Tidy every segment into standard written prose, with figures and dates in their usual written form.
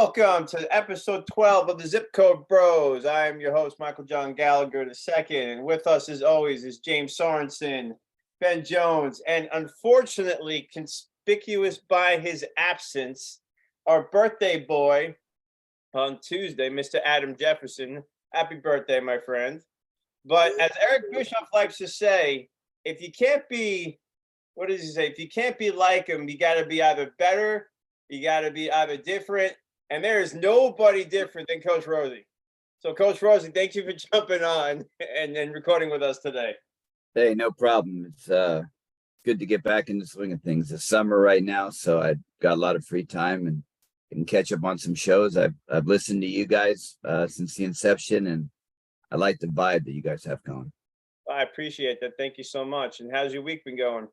Welcome to episode 12 of the Zip Code Bros. I am your host, Michael John Gallagher II, and with us, as always, is James Sorensen, Ben Jones, and unfortunately, conspicuous by his absence, our birthday boy on Tuesday, Mr. Adam Jefferson. Happy birthday, my friend. But as Eric Bischoff likes to say, if you can't be, what does he say? If you can't be like him, you got to be either better, you got to be either different. And there is nobody different than Coach Rosey. So, Coach Rosey, thank you for jumping on and recording with us today. Hey, no problem. It's good to get back in the swing of things. It's summer right now, so I've got a lot of free time and can catch up on some shows. I've listened to you guys since the inception, and I like the vibe that you guys have going. I appreciate that. Thank you so much. And how's your week been going?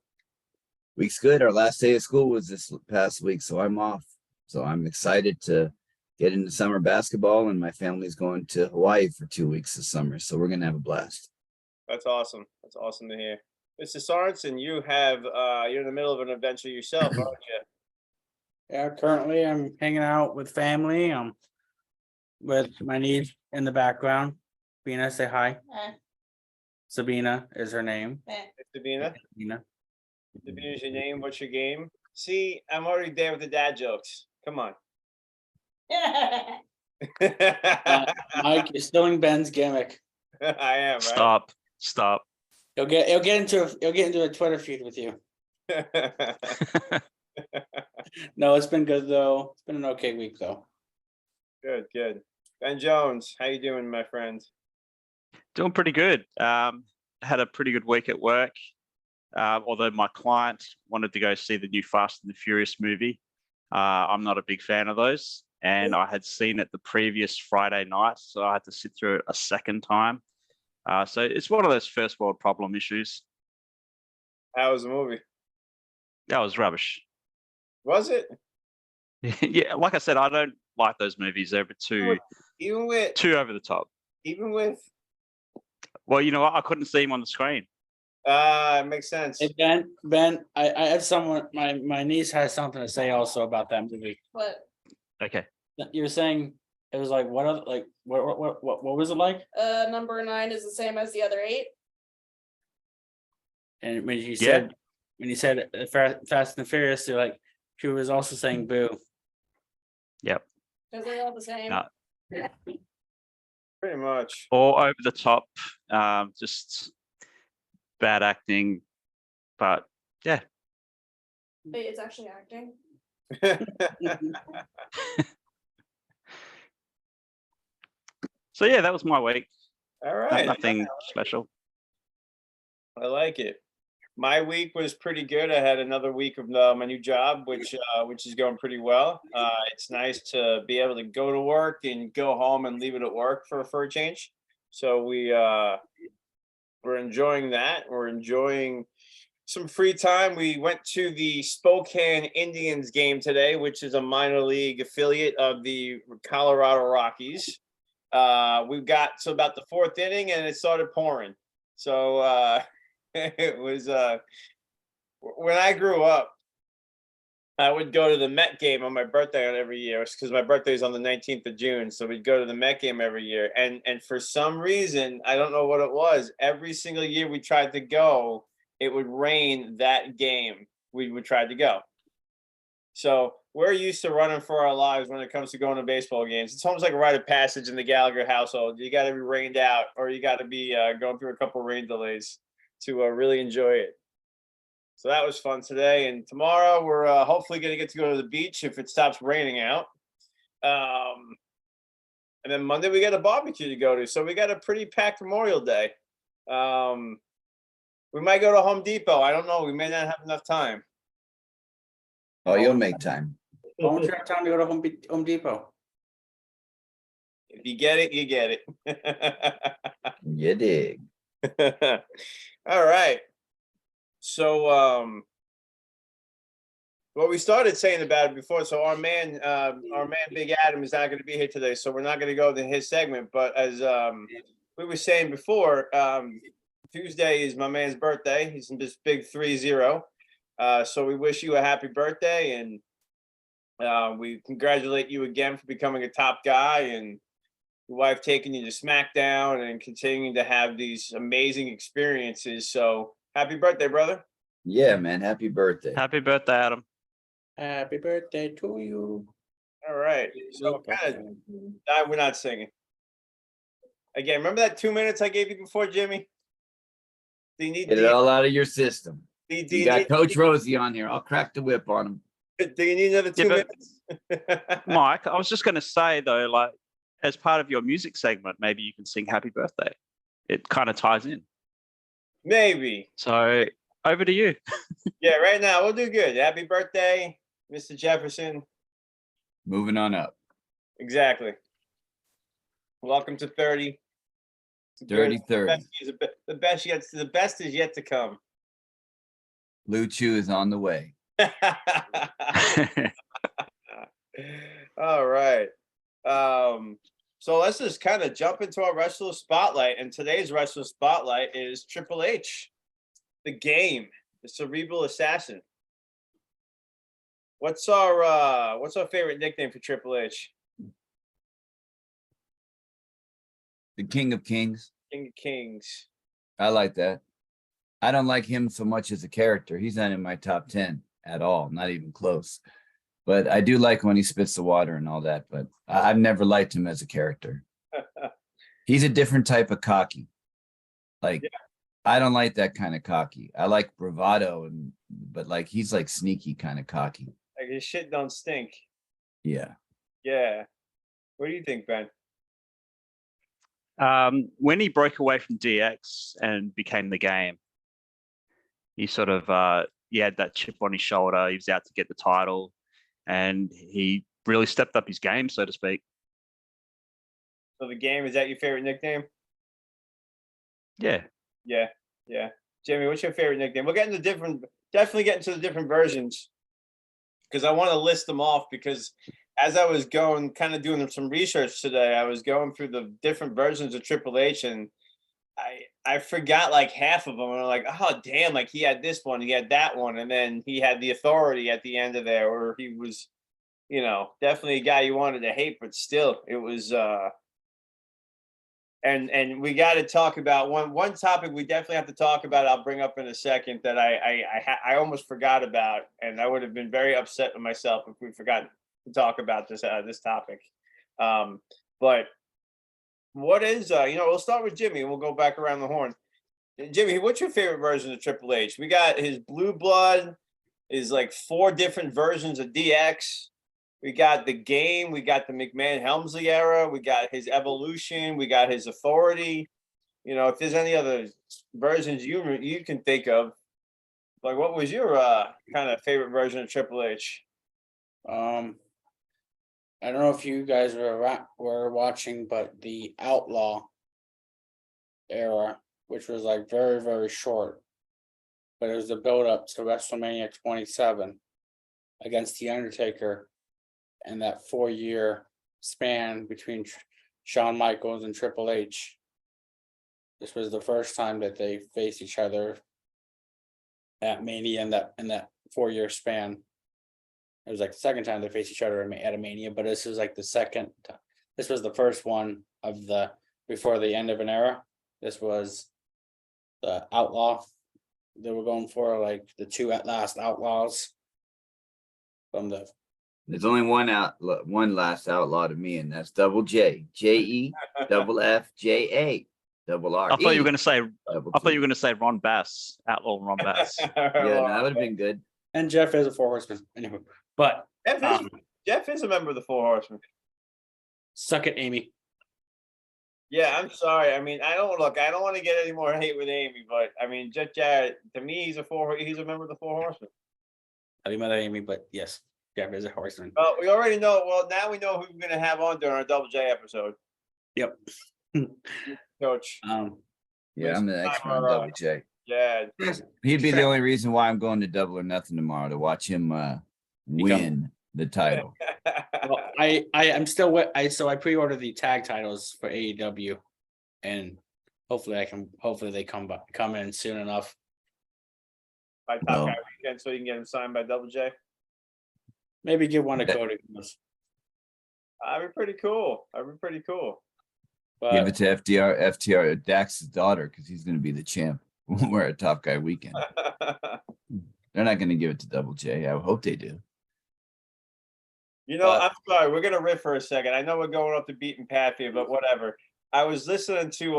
Week's good. Our last day of school was this past week, so I'm off. So I'm excited to get into summer basketball, and my family's going to Hawaii for 2 weeks this summer. So we're going to have a blast. That's awesome. That's awesome to hear. Mr. Sorensen, you're in the middle of an adventure yourself, aren't you? Yeah, currently I'm hanging out with family. With my niece in the background. Sabina, say hi. Sabina is her name. Sabina? Sabina. Sabina's your name. What's your game? See, I'm already there with the dad jokes. Come on. Mike, you're stealing Ben's gimmick. I am, right? Stop. He'll get into a Twitter feud with you. No, it's been good though. It's been an okay week though. Good. Ben Jones, how you doing, my friend? Doing pretty good. Had a pretty good week at work. Although my client wanted to go see the new Fast and the Furious movie. I'm not a big fan of those. And I had seen it the previous Friday night, so I had to sit through it a second time. So it's one of those first world problem issues. How was the movie? That was rubbish. Was it? Yeah, like I said, I don't like those movies. They're a bit too over the top. Even with? Well, you know what? I couldn't see him on the screen. It makes sense. Hey, Ben, I have someone. My niece has something to say also about that movie. What? Okay. You were saying it was like what was it like? Number 9 is the same as the other 8. And when you said Fast and Furious, you're like she was also saying boo. Yep. Because they're all the same. No. Pretty much. Or over the top, just bad acting, but yeah. Wait, it's actually acting. So yeah, that was my week. All right. Nothing special. I like it. My week was pretty good. I had another week of my new job, which is going pretty well. It's nice to be able to go to work and go home and leave it at work for a change. So we're enjoying that. We're enjoying some free time. We went to the Spokane Indians game today, which is a minor league affiliate of the Colorado Rockies. We got to about the 4th inning and it started pouring. So it was when I grew up, I would go to the Met game on my birthday on every year because my birthday is on the 19th of June. So we'd go to the Met game every year. And for some reason, I don't know what it was. Every single year we tried to go, it would rain that game. We would try to go. So we're used to running for our lives when it comes to going to baseball games. It's almost like a rite of passage in the Gallagher household. You got to be rained out or you got to be going through a couple of rain delays to really enjoy it. So that was fun today. And tomorrow we're hopefully going to get to go to the beach if it stops raining out. And then Monday we got a barbecue to go to. So we got a pretty packed Memorial Day. We might go to Home Depot. I don't know. We may not have enough time. Oh, you'll make time. Why don't you have time to go to Home Depot? If you get it, you get it. You dig. All right. So well, we started saying about it before. So our man Big Adam is not going to be here today, so we're not going to go to his segment. But as we were saying before, Tuesday is my man's birthday. He's in this big 30. So we wish you a happy birthday, and We congratulate you again for becoming a top guy and your wife taking you to SmackDown and continuing to have these amazing experiences. So happy birthday, brother. Yeah, man. Happy birthday. Happy birthday, Adam. Happy birthday to you. All right. So we're not singing. Again, remember that 2 minutes I gave you before, Jimmy? Do you need Get it all out of your system. do You got Coach Rosey on here. I'll crack the whip on him. do you need another 2 Yeah, but- minutes? Mike, I was just going to say though, like as part of your music segment, maybe you can sing Happy Birthday. It kind of ties in. Maybe. So over to you. Yeah, right now we'll do good. Happy birthday, Mr. Jefferson. Moving on up. Exactly. Welcome to 30. Dirty 30. The best is yet to come. Blue Chew is on the way. All right. So let's just kind of jump into our wrestler spotlight. And today's wrestler spotlight is Triple H, the Game, the cerebral assassin. What's our favorite nickname for Triple H? The King of Kings. King of Kings. I like that. I don't like him so much as a character. He's not in my top 10 at all, not even close. But I do like when he spits the water and all that. But I've never liked him as a character. He's a different type of cocky. Like, yeah. I don't like that kind of cocky. I like bravado, but like he's like sneaky kind of cocky. Like his shit don't stink. Yeah. Yeah. What do you think, Ben? When he broke away from DX and became the Game, he sort of he had that chip on his shoulder. He was out to get the title, and he really stepped up his game, so to speak. So the Game, is that your favorite nickname? Yeah. Yeah. Yeah. Jimmy, what's your favorite nickname? We'll get into definitely get into the different versions, because I want to list them off, because as I was going, kind of doing some research today, I was going through the different versions of Triple H, and I forgot like half of them. And I'm like, oh damn, like he had this one, he had that one, and then he had the Authority at the end of there, or he was, definitely a guy you wanted to hate, but still, it was. And we got to talk about one topic we definitely have to talk about. I'll bring up in a second that I almost forgot about, and I would have been very upset with myself if we forgot to talk about this topic. But what is we'll start with Jimmy and we'll go back around the horn. Jimmy, what's your favorite version of Triple H? We got his Blue Blood, is like 4 different versions of DX. We got the Game, we got the McMahon Helmsley era, we got his Evolution, we got his Authority. If there's any other versions you can think of, like what was your kind of favorite version of Triple H? I don't know if you guys were watching, but the Outlaw era, which was like very, very short, but it was the build up to WrestleMania 27 against The Undertaker, and that 4-year span between Shawn Michaels and Triple H. This was the first time that they faced each other at Mania in that 4-year span. It was like the second time they faced each other at a Mania, but this was like the second. This was the first one of before the end of an era. This was the Outlaw they were going for, like the 2 at last Outlaws from the. There's only one last outlaw to me, and that's Double J, J-E, double F, J-A, double R. I thought you were going to say Ron Bass, Outlaw Ron Bass. Yeah, that would have been good. And Jeff is a 4 Horseman. Anyway, but Jeff is a member of the 4 Horsemen. Suck it, Amy. Yeah, I'm sorry. I mean, I don't want to get any more hate with Amy, but I mean, Jeff Jarrett, to me, he's a member of the 4 Horsemen. I mean, mother Amy, but yes, Jeff is a horseman. Well, we already know. Well, now we know who we're going to have on during our Double J episode. Yep. Coach. Yeah, I'm the expert on Double J. Yeah. He'd be the only reason why I'm going to Double or Nothing tomorrow, to watch him win the title. Well, I'm still so I pre-ordered the tag titles for AEW, and hopefully they come in soon enough. By Top Guy Weekend, so you can get them signed by Double J. Maybe give one to Yeah. Cody. That'd be pretty cool. That'd be pretty cool. Give But it to FTR, Dax's daughter, because he's going to be the champ when we're at Top Guy Weekend. They're not going to give it to Double J. I hope they do. You know, But- I'm sorry. We're gonna riff for a second. I know we're going off the beaten path here, but whatever. I was listening to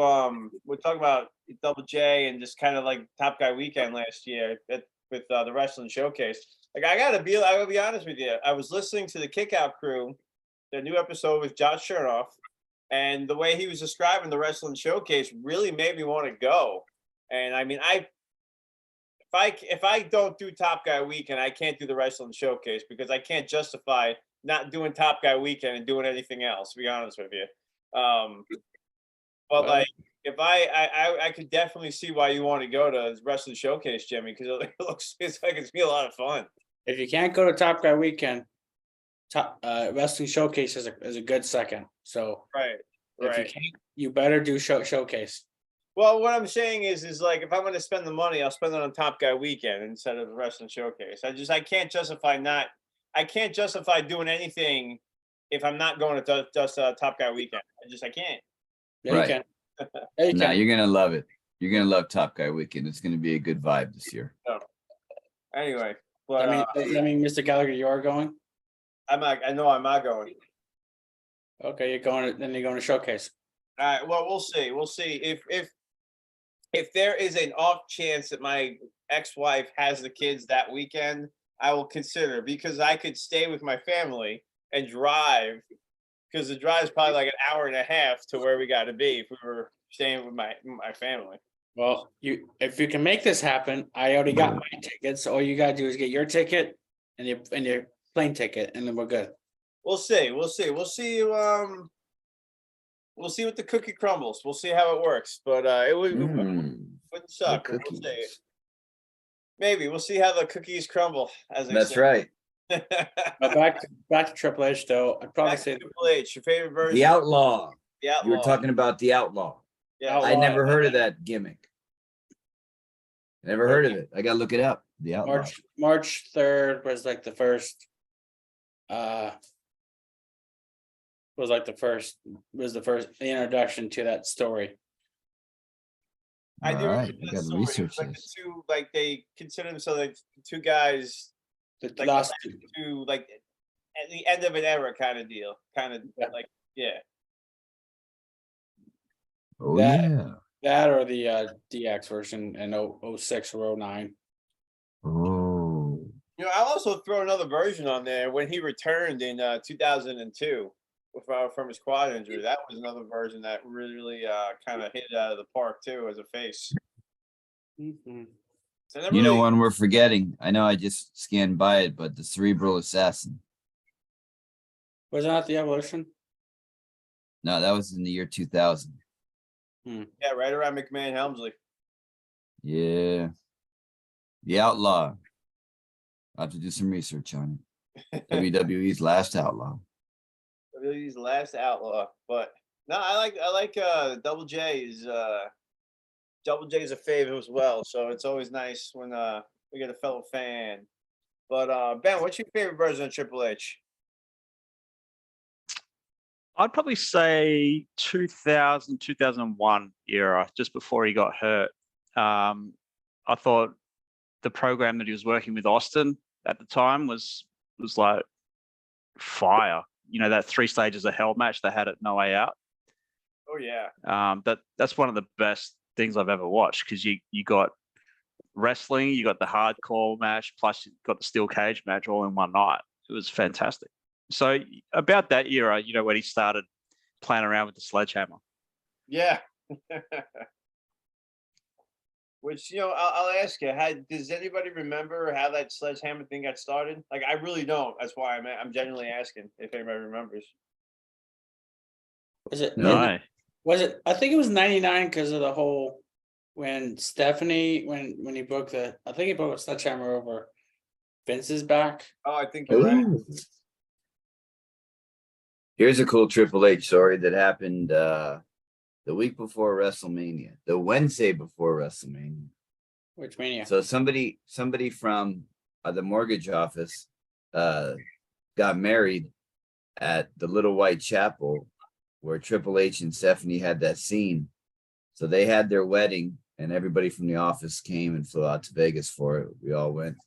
we're talking about Double J and just kind of like Top Guy Weekend last year with the Wrestling Showcase. Like I gotta be honest with you. I was listening to the Kickout Crew, the new episode with Josh Chernoff, and the way he was describing the Wrestling Showcase really made me want to go. And I mean, if I don't do Top Guy Weekend, I can't do the Wrestling Showcase because I can't justify not doing Top Guy Weekend and doing anything else. To be honest with you, but Well- like if I could definitely see why you want to go to Wrestling Showcase, Jimmy, because it's like it's be a lot of fun. if you can't go to Top Guy Weekend, Wrestling Showcase is a good second. So Right, if you right. can't, you better do Showcase. Well, what I'm saying is like if I'm going to spend the money, I'll spend it on Top Guy Weekend instead of the Wrestling Showcase. I can't justify doing anything if I'm not going to just Top Guy Weekend. I can't. Yeah, Right. you can. Yeah, you No, can. you're going to love it. You're going to love Top Guy Weekend. It's going to be a good vibe this year. Anyway, but I mean, Mr. Gallagher, you are going. I know I'm not going. Okay, you're going. Then you're going to Showcase. All right. Well, we'll see. We'll see if there is an off chance that my ex-wife has the kids that weekend, I will consider because I could stay with my family and drive because the drive is probably like an hour and a half to where we got to be if we were staying with my family. Well, if you can make this happen, I already got my tickets. All you gotta do is get your ticket and your plane ticket, and then we're good. We'll see. We'll see. We'll see. We'll see what the cookie crumbles. We'll see how it works. But it wouldn't suck. The We'll see. cookies. Maybe we'll see how the cookies crumble. As they That's say. right. But back to Triple H though. I'd probably Back to say Triple H, your favorite version. The Outlaw. The Outlaw. You were talking about the Outlaw. Yeah. Outlaw. I never heard of that gimmick. Never heard of it. I got to look it up. The Outlaw. March 3rd was like the first. Was the first introduction to that story. I do All right, remember I that got to story. research Like the this. two, like they consider themselves like two guys, The like last two, like at the end of an era kind of deal, kind of Yeah. like yeah. Oh, that- yeah. that or the DX version in 06 or 09. Oh. You know, I'll also throw another version on there when he returned in 2002 from his quad injury. That was another version that really kind of hit it out of the park too as a face. Mhm. So I never You know really- one we're forgetting. I know I just scanned by it, but the Cerebral Assassin. Was that the Evolution? No, that was in the year 2000. Yeah, right around McMahon Helmsley. Yeah. The Outlaw. I'll have to do some research on it. WWE's last Outlaw. WWE's last outlaw. But no, I like Double J is a favorite as well. So it's always nice when we get a fellow fan. But Ben, what's your favorite version of Triple H? I'd probably say 2000, 2001 era, just before he got hurt. I thought the program that he was working with Austin at the time was like fire. You know, that 3 stages of hell match they had at No Way Out. Oh yeah. That's one of the best things I've ever watched because you got wrestling, you got the hardcore match, plus you got the steel cage match all in one night. It was fantastic. So about that era, you know, when he started playing around with the sledgehammer. Yeah. Which, you know, I'll ask you, does anybody remember how that sledgehammer thing got started? Like, I really don't. That's why I'm genuinely asking if anybody remembers. Was it? No. Was it? I think it was 99 because of the whole when Stephanie when he broke I think he broke a sledgehammer over Vince's back. Oh, I think you're right. Ooh. Here's a cool Triple H story that happened the week before WrestleMania, the Wednesday before WrestleMania. Which Mania? So somebody from the mortgage office got married at the Little White Chapel where Triple H and Stephanie had that scene. So they had their wedding and everybody from the office came and flew out to Vegas for it. We all went.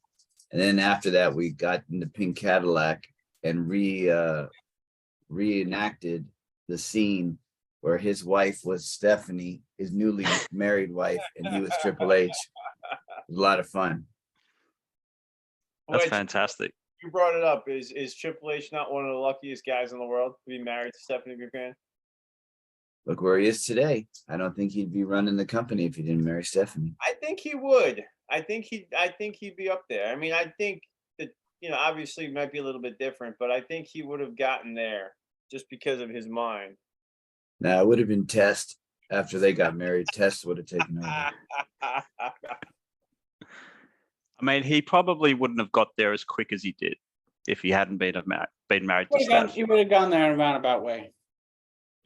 And then after that, we got in the pink Cadillac and reenacted the scene where his wife was Stephanie, his newly married wife, and he was Triple H. It was a lot of fun. That's Which, fantastic. you brought it up. Is Triple H not one of the luckiest guys in the world to be married to Stephanie McMahon? Look where he is today. I don't think he'd be running the company if he didn't marry Stephanie. I think he would. I think he'd be up there. I mean, I think that, obviously it might be a little bit different, but I think he would have gotten there just because of his mind. Now, it would have been Test after they got married. Test would have taken over. I mean, he probably wouldn't have got there as quick as he did if he hadn't been married to Steph. You would have gone there in a roundabout way.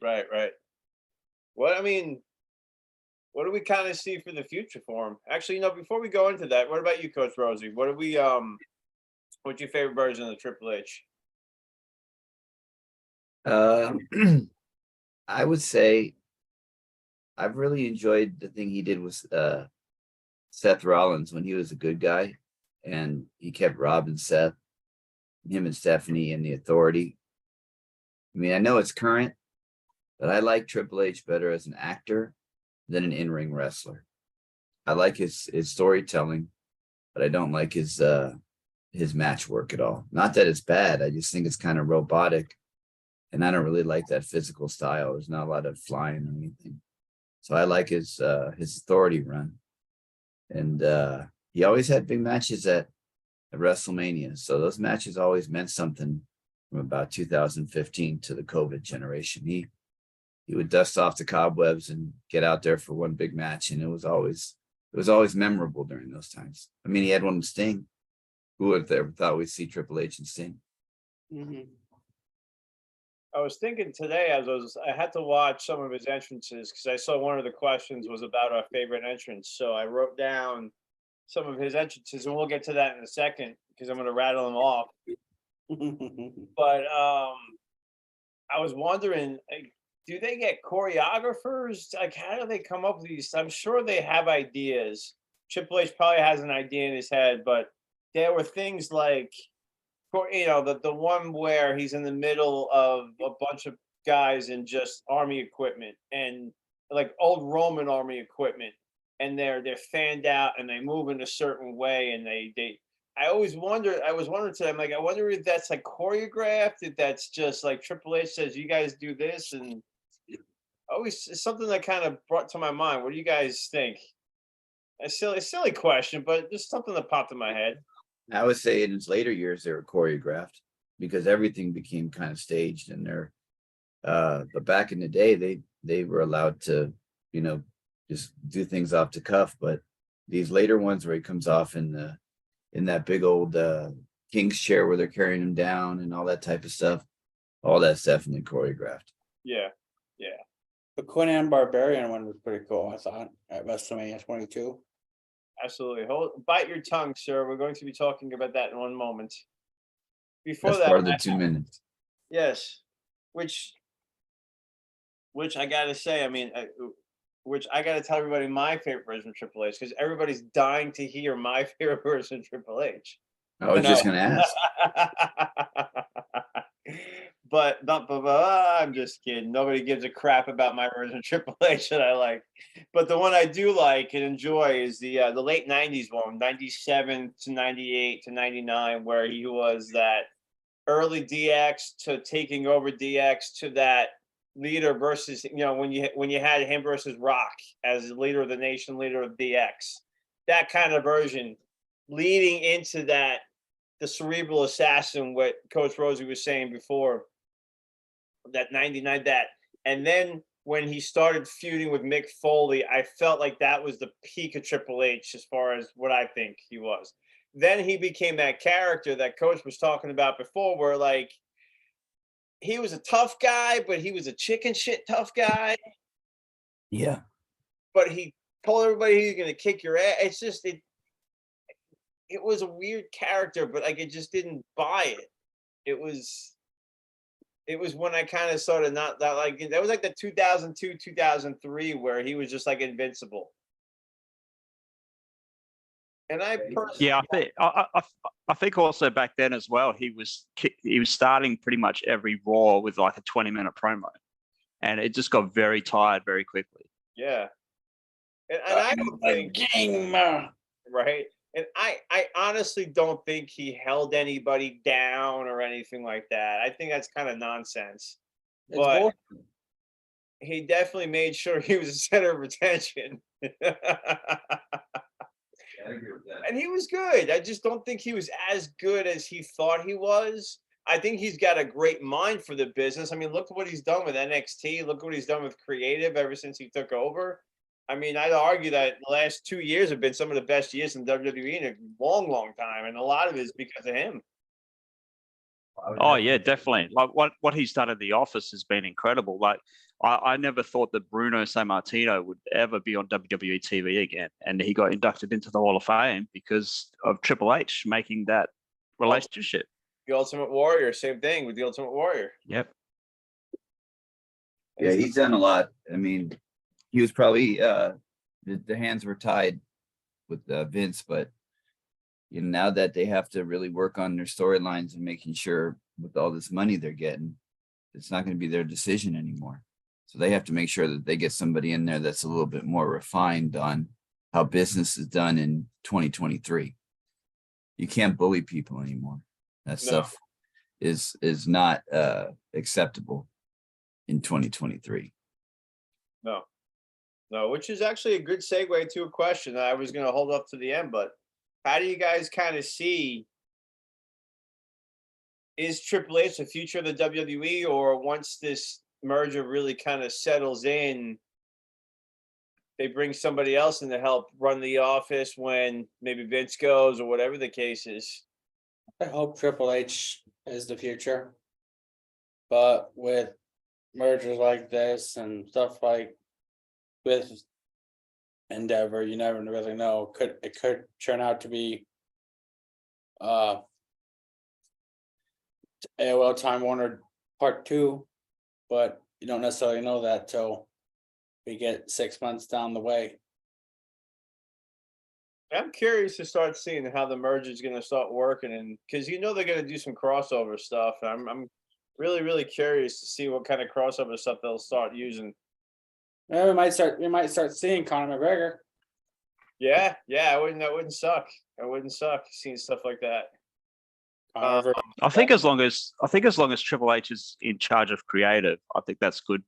Right. What do we kind of see for the future for him? Actually, before we go into that, what about you, Coach Rosey? What's your favorite version of Triple H? I would say I've really enjoyed the thing he did with Seth Rollins when he was a good guy and he kept robbing Seth, him and Stephanie and the Authority. I mean, I know it's current, but I like Triple H better as an actor than an in-ring wrestler. I like his storytelling, but I don't like his match work at all. Not that it's bad. I just think it's kind of robotic. And I don't really like that physical style. There's not a lot of flying or anything. So I like his Authority run. And he always had big matches at WrestleMania. So those matches always meant something from about 2015 to the COVID generation. He would dust off the cobwebs and get out there for one big match. And it was always memorable during those times. I mean, he had one with Sting. Who would have ever thought we'd see Triple H and Sting? Mm-hmm. I was thinking today I had to watch some of his entrances because I saw one of the questions was about our favorite entrance. So I wrote down some of his entrances, and we'll get to that in a second because I'm going to rattle them off. But I was wondering, do they get choreographers? Like, how do they come up with these? I'm sure they have ideas. Triple H probably has an idea in his head, but there were things like, the one where he's in the middle of a bunch of guys in just army equipment and like old Roman army equipment, and they're fanned out and they move in a certain way, and I was wondering today, I'm like, I wonder if that's like choreographed, if that's just like Triple H says, you guys do this, and always it's something that kind of brought to my mind. What do you guys think? A silly question, but just something that popped in my head. I would say in his later years they were choreographed because everything became kind of staged in there. But back in the day, they were allowed to, just do things off the cuff. But these later ones where he comes off in that big old king's chair where they're carrying him down and all that type of stuff, all that's definitely choreographed. Yeah. The Conan Barbarian one was pretty cool, I thought, at WrestleMania 22. Absolutely. Bite your tongue, sir. We're going to be talking about that in one moment. Before That's that, part of the 2 minutes. yes, which I gotta say, I mean, which I gotta tell everybody my favorite version of Triple H because everybody's dying to hear my favorite version of Triple H. I was just going to ask. But I'm just kidding. Nobody gives a crap about my version of Triple H that I like. But the one I do like and enjoy is the late 90s one, 97 to 98 to 99, where he was that early DX to taking over DX to that leader versus, when you had him versus Rock as leader of the nation, leader of DX. That kind of version leading into that, the cerebral assassin, what Coach Rosey was saying before, that 99, and then when he started feuding with Mick Foley, I felt like that was the peak of Triple H as far as what I think he was. Then he became that character that Coach was talking about before, where like he was a tough guy, but he was a chicken shit tough guy. Yeah. But he told everybody he's going to kick your ass. It's just, it was a weird character, but like, it just didn't buy it. it was when I kind of sort of not that like that was like the 2002, 2003 where he was just like invincible. And I personally, Yeah, I think also back then as well, he was starting pretty much every Raw with like a 20-minute promo, and it just got very tired very quickly. yeah. And I don't think game. right. And I honestly don't think he held anybody down or anything like that. I think that's kind of nonsense. It's But bull- he definitely made sure he was the center of attention. I agree with that. And he was good. I just don't think he was as good as he thought he was. I think he's got a great mind for the business. I mean, look at what he's done with NXT. Look what he's done with creative ever since he took over. I mean, I'd argue that the last 2 years have been some of the best years in WWE in a long, long time, and a lot of it is because of him. Oh yeah, definitely. Like what he's done in the office has been incredible. Like I never thought that Bruno Sammartino would ever be on WWE TV again, and he got inducted into the Hall of Fame because of Triple H making that relationship. The Ultimate Warrior, same thing with the Ultimate Warrior. Yep. Yeah, he's done a lot. I mean, he was probably the hands were tied with Vince, but you know, now that they have to really work on their storylines and making sure with all this money they're getting, it's not going to be their decision anymore. So they have to make sure that they get somebody in there that's a little bit more refined on how business is done in 2023. You can't bully people anymore. That stuff is not acceptable in 2023. No, which is actually a good segue to a question that I was going to hold up to the end, but how do you guys kind of see, is Triple H the future of the WWE, or once this merger really kind of settles in, they bring somebody else in to help run the office when maybe Vince goes or whatever the case is? I hope Triple H is the future. But with mergers like this and stuff like with Endeavor, you never really know. It could turn out to be AOL Time Warner Part 2, but you don't necessarily know that till we get 6 months down the way. I'm curious to start seeing how the merger is going to start working, and because they're going to do some crossover stuff. I'm really, really curious to see what kind of crossover stuff they'll start using. We might start seeing Conor McGregor. Yeah, that wouldn't suck. That wouldn't suck seeing stuff like that. I think as long as Triple H is in charge of creative, I think that's good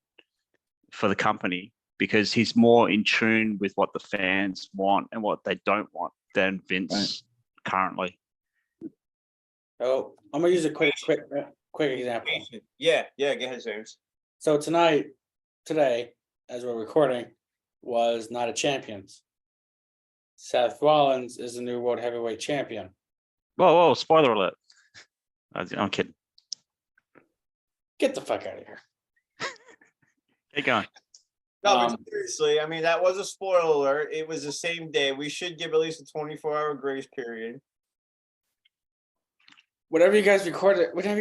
for the company because he's more in tune with what the fans want and what they don't want than Vince currently. Oh, I'm gonna use a quick example. Yeah, go ahead, James. So today, as we're recording, was Night of Champions. Seth Rollins is the new World Heavyweight Champion. Whoa, spoiler alert. I'm kidding. Get the fuck out of here. Keep going. No, but seriously, I mean, that was a spoiler alert. It was the same day. We should give at least a 24-hour grace period. Whatever you guys record it, whenever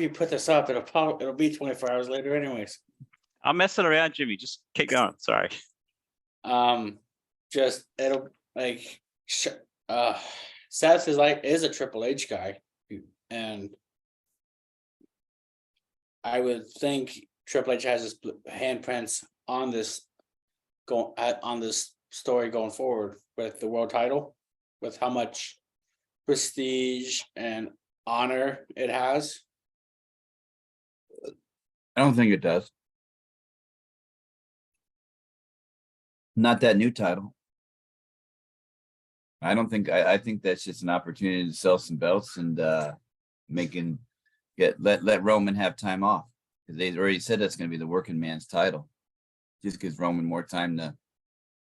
you put this up, it'll be 24 hours later anyways. I'm messing around, Jimmy. Just keep going. Sorry. Just it'll like Seth is a Triple H guy, and I would think Triple H has his handprints on this story going forward with the world title, with how much prestige and honor it has. I don't think it does. Not that new title. I think that's just an opportunity to sell some belts and let Roman have time off. Because they already said that's going to be the working man's title. Just gives Roman more time to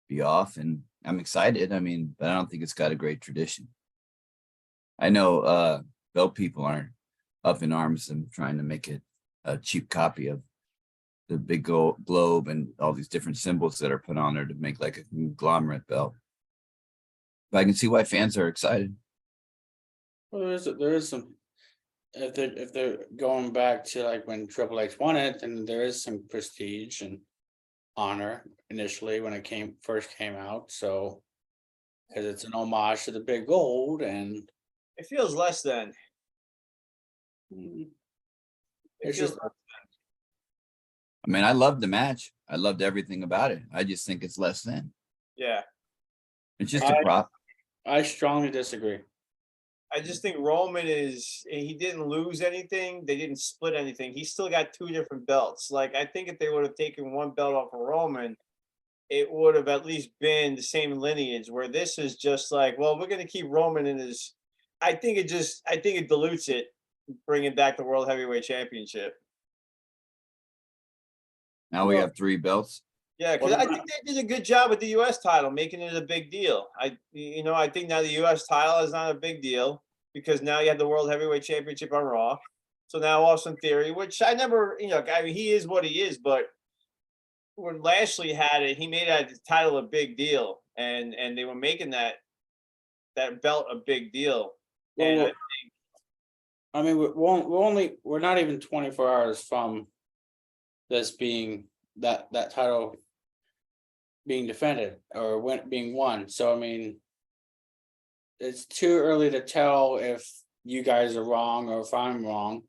be off. And I'm excited. I mean, but I don't think it's got a great tradition. I know belt people aren't up in arms and trying to make it a cheap copy of the big globe and all these different symbols that are put on there to make like a conglomerate belt. But I can see why fans are excited. Well, there is some if they're going back to like when Triple H won it, then there is some prestige and honor initially when it first came out. So because it's an homage to the big gold, and It feels less than. mm, It it's feels just I mean, I loved the match. I loved everything about it. I just think it's less than. yeah. It's just a prop. I strongly disagree. I just think Roman he didn't lose anything. They didn't split anything. He still got 2 different belts. Like, I think if they would have taken 1 belt off of Roman, it would have at least been the same lineage, where this is just like, well, we're going to keep Roman in his. I think it dilutes it, bringing back the World Heavyweight Championship. Now we Well- have 3 belts. Yeah, because I think they did a good job with the U.S. title, making it a big deal. I think now the U.S. title is not a big deal because now you have the World Heavyweight Championship on Raw. So now Austin Theory, which I never, I mean, he is what he is, but when Lashley had it, he made that title a big deal, and they were making that belt a big deal. And Well, I mean, we're not even 24 hours from this being that title being defended or being won. So I mean, it's too early to tell if you guys are wrong or if I'm wrong.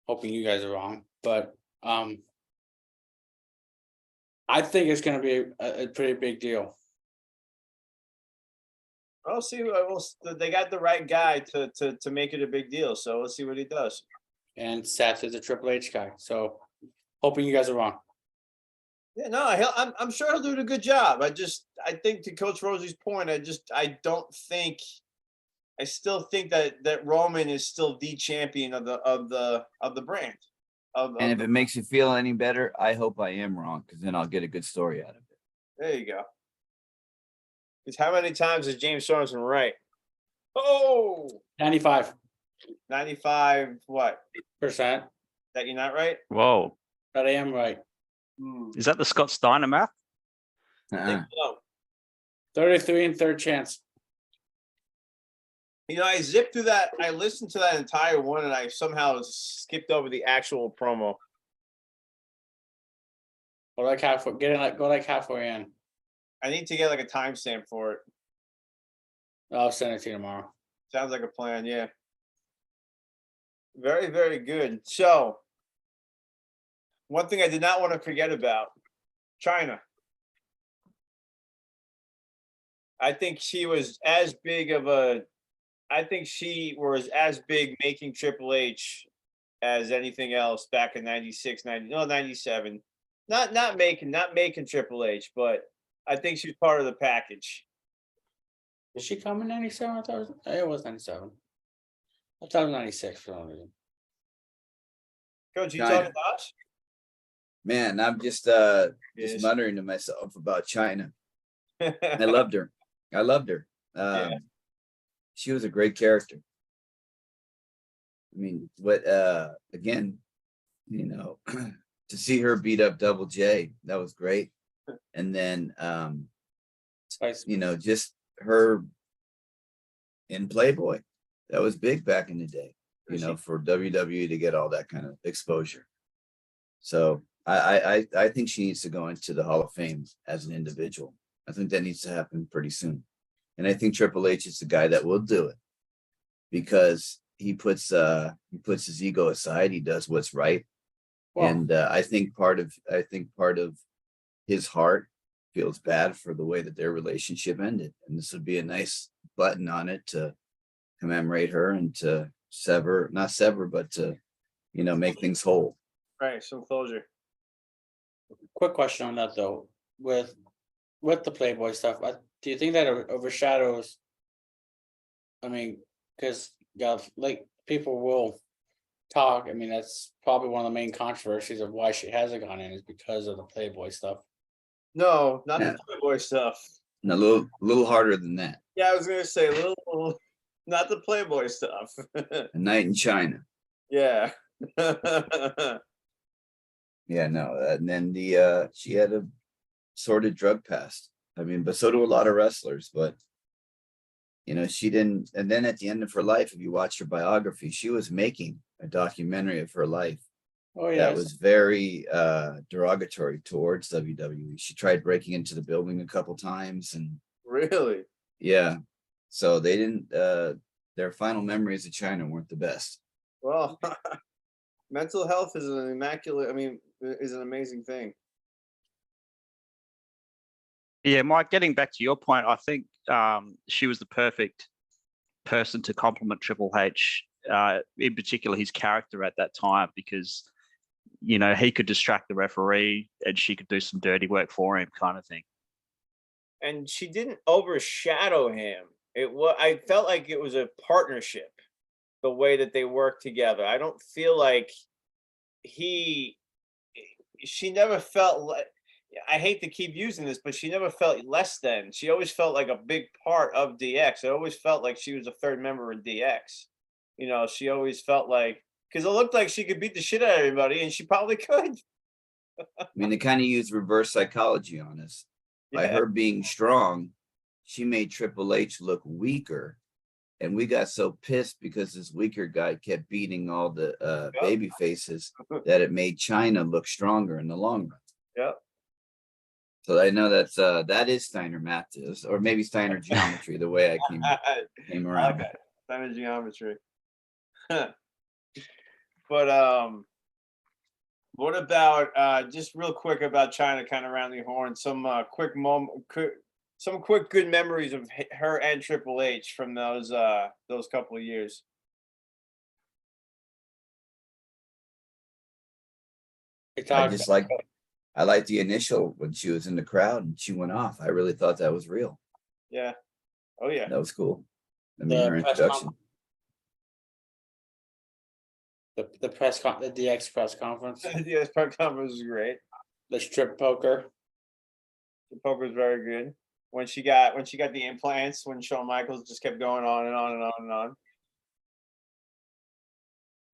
Hoping you guys are wrong, but I think it's going to be a pretty big deal. I'll see. They got the right guy to make it a big deal. So we'll see what he does. And Seth is a Triple H guy, so hoping you guys are wrong. Yeah, no, I'm sure he'll do a good job. I think to Coach Rosie's point, I still think that Roman is still the champion of the brand. And if it makes you feel any better, I hope I am wrong, because then I'll get a good story out of it. There you go. Because how many times is James Sorensen right? Oh, 95%. 95 what? That That you're not right? Whoa. I am right. Is that the Scott Steiner math? I think so. 33 and third chance. I zipped through that. I listened to that entire one, and I somehow skipped over the actual promo. Go like halfway. Go like halfway in. I need to get like a timestamp for it. I'll send it to you tomorrow. Sounds like a plan, yeah. Very, very good. So, one thing I did not want to forget about, China. I think she was as big making Triple H as anything else back in 96, 97. Not making Triple H, but I think she's part of the package. Did she come in 97? I thought it was 97. I thought it was 96 for some reason. Coach, you China. talking about us? Man, I'm just Yes. muttering to myself about China. I loved her. Yeah. She was a great character. I mean, again, to see her beat up Double J, that was great. And then Spice. just her in Playboy, that was big back in the day, for WWE to get all that kind of exposure. So I think she needs to go into the Hall of Fame as an individual. I think that needs to happen pretty soon. And I think Triple H is the guy that will do it, because he puts his ego aside. He does what's right. Well, And I think part of his heart feels bad for the way that their relationship ended. And this would be a nice button on it to commemorate her and to not sever, but to, make things whole. Right, some closure. quick question on that though, with the Playboy stuff. Do you think that overshadows? I mean, because like people will talk. I mean, that's probably one of the main controversies of why she hasn't gone in is because of the Playboy stuff. No, not Yeah. the Playboy stuff. And a little harder than that. Yeah, I was gonna say a little, not the Playboy stuff. A Night in China. Yeah. Yeah, no. And then she had a sordid drug past. I mean, but so do a lot of wrestlers. But You know, she didn't, and then at the end of her life, if you watch her biography, she was making a documentary of her life Oh, that yes. was very derogatory towards WWE. She tried breaking into the building a couple times, and Really? yeah, so they didn't. Their final memories of China weren't the best. Well, mental health is an immaculate. I mean, is an amazing thing. Yeah, Mike, getting back to your point, I think she was the perfect person to complement Triple H, in particular his character at that time, because, you know, he could distract the referee and she could do some dirty work for him, kind of thing. And she didn't overshadow him. I felt like it was a partnership, the way that they worked together. I don't feel like he she never felt like, I hate to keep using this, but she never felt less than. She always felt like a big part of DX. It always felt like she was a third member of DX. You know, she always felt like, because it looked like she could beat the shit out of everybody, and she probably could. I mean, they kind of used reverse psychology on us. By Yeah. her being strong, she made Triple H look weaker. And we got so pissed because this weaker guy kept beating all the Yep. baby faces that it made China look stronger in the long run. Yep. So I know that is Steiner math, or maybe Steiner geometry, the way I came I around. like that. Kind of geometry. But what about just real quick about China, kind of around the horn? Some quick good memories of her and Triple H from those couple of years. I liked the initial when she was in the crowd and she went off. I really thought that was real. Yeah. Oh yeah. That was cool. I mean, The her press introduction. the DX press conference, Yeah, this press conference was great. the strip poker. The poker was very good. When she got the implants, when Shawn Michaels just kept going on and on and on and on.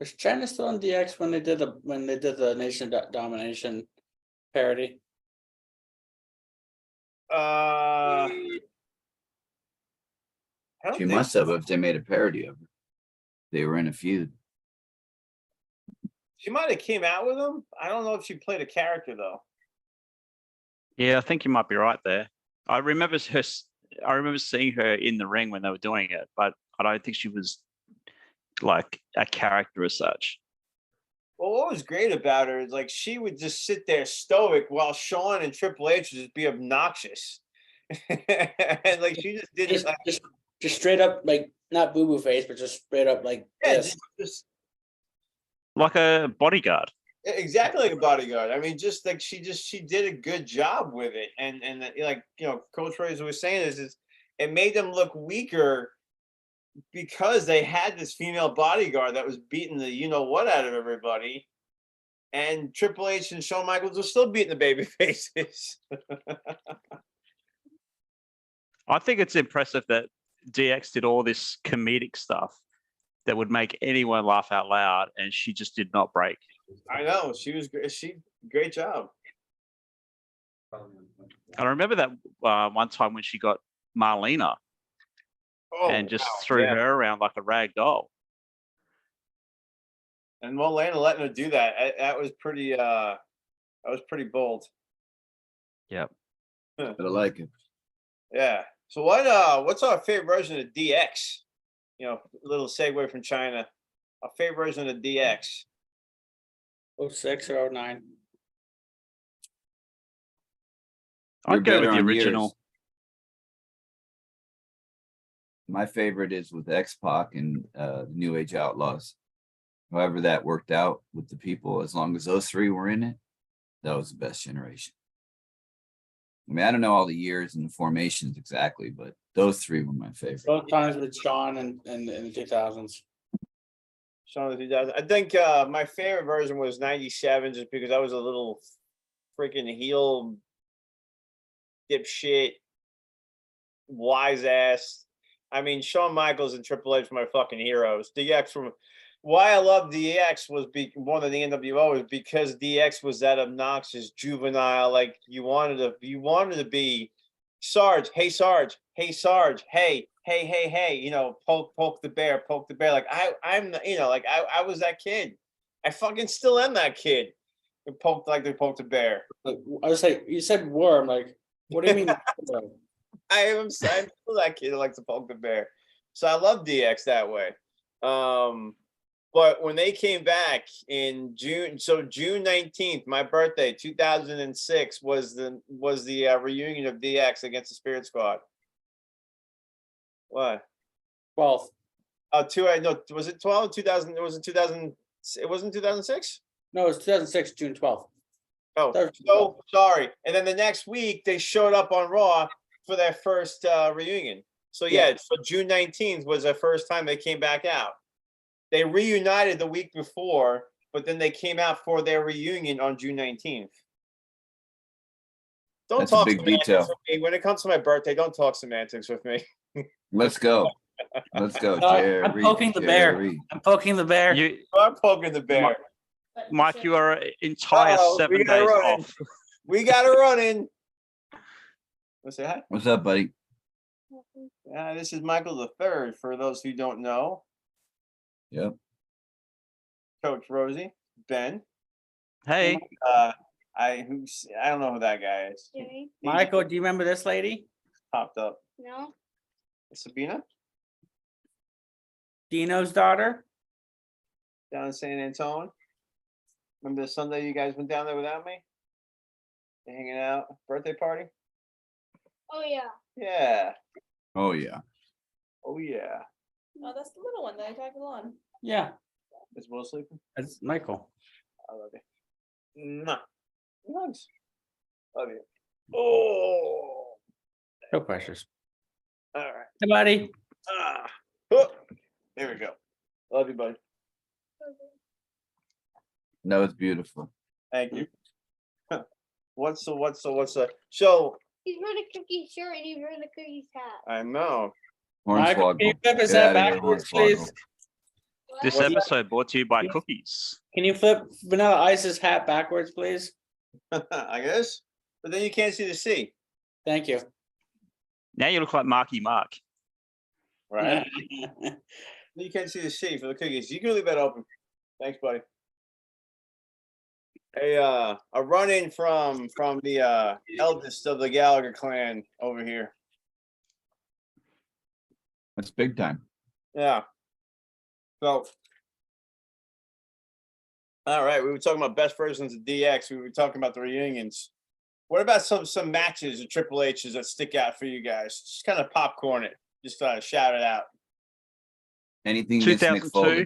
Was China still on DX when they did the Nation Domination parody? I don't She think must have if they made a parody of her. They were in a feud. she might have came out with him. I don't know if she played a character though. Yeah, I think you might be right there. I remember seeing her in the ring when they were doing it, but I don't think she was like a character as such. Well, what was great about her is like she would just sit there stoic while Shawn and Triple H would just be obnoxious. And like she just did it like, Just straight up, like, not boo boo face, but just straight up like yeah, this. just Like a bodyguard. exactly like a bodyguard. I mean, just like she did a good job with it. And like, you know, Coach Rosey was saying is it made them look weaker because they had this female bodyguard that was beating the you know what out of everybody. And Triple H and Shawn Michaels were still beating the baby faces. I think it's impressive that DX did all this comedic stuff that would make anyone laugh out loud, and she just did not break. I know she was great. Great job. I remember that one time when she got Marlena and just threw yeah. her around like a rag doll. And Molina letting her do that. That was pretty bold. Yep. But I like it. Yeah. So what's our favorite version of DX? You know, a little segue from China. Our favorite version of DX. 06 or 09. You're I'd go with better the on original. yours. My favorite is with X-Pac and the New Age Outlaws. However that worked out with the people, as long as those three were in it, that was the best generation. I mean, I don't know all the years and the formations exactly, but those three were my favorite. Both times with Shawn and in the 2000s. Shawn of the 2000. I think my favorite version was 97, just because I was a little freaking heel dipshit, wise ass. I mean, Shawn Michaels and Triple H were my fucking heroes. DX from why I love DX was more than the NWO is because DX was that obnoxious juvenile. Like you wanted to be Sarge, hey Sarge, hey Sarge, hey hey, poke the bear, poke the bear. Like I'm, like I was that kid. I fucking still am that kid. Who poked like they poked a bear. Like, I was like, you said worm, like, what do you mean? worm? I'm still that kid that likes to poke the bear. So I love DX that way. But when they came back in June, so June 19th, my birthday, 2006, was the reunion of DX against the Spirit Squad. What? 12th. I know. Was it 12? 2000? It wasn't 2000. It wasn't 2006. No, it's 2006, June 12th. Oh, That was so sorry. And then the next week they showed up on Raw for their first reunion. So yeah, so June 19th was the first time they came back out. They reunited the week before, but then they came out for their reunion on June 19th. Don't That's a talk big semantics detail. with me. When it comes to my birthday, don't talk semantics with me. Let's go. Let's go, I'm Jerry. poking the bear. Jerry. I'm poking the bear. I'm poking the bear. Mike, you are an entire Uh-oh, 7 we gotta days run in. off. We got to run in. Let's say hi. What's up, buddy? This is Michael the Third. For those who don't know, Yep. Coach Rosey, Ben. Hey, I don't know who that guy is. Jimmy, He Michael, just do you remember this lady? popped up. no, Sabina Dino's daughter? down in San Antonio. Remember the Sunday you guys went down there without me? Hanging out, birthday party. oh yeah, Yeah. Oh yeah. Oh yeah. oh that's the little one that I tackled on. Yeah, Is Will sleeping? that's Michael. I love you. Mwah. Nice. Love you. Oh. No pressures. All right. Hey, buddy. Oh. There we go. Love you, buddy. No, it's beautiful. Thank you. What's the so He's wearing a cookie shirt and he's wearing a cookie hat. I know. Michael, can you Hornswoggle. flip his Get hat out of here, backwards, Hornswoggle. please? this What? episode brought to you by cookies. Can you flip Vanilla Ice's hat backwards, please? I guess. But then you can't see the C, Thank you. Now you look like Marky Mark. right? You can't see the C for the cookies. You can leave that open. Thanks, buddy. A run-in from the eldest of the Gallagher clan over here. That's big time. Yeah. So, all right, we were talking about best versions of DX. We were talking about the reunions. What about some matches of Triple H's that stick out for you guys? Just kind of popcorn it. Just shout it out. Anything against Mick 2002. Foley? All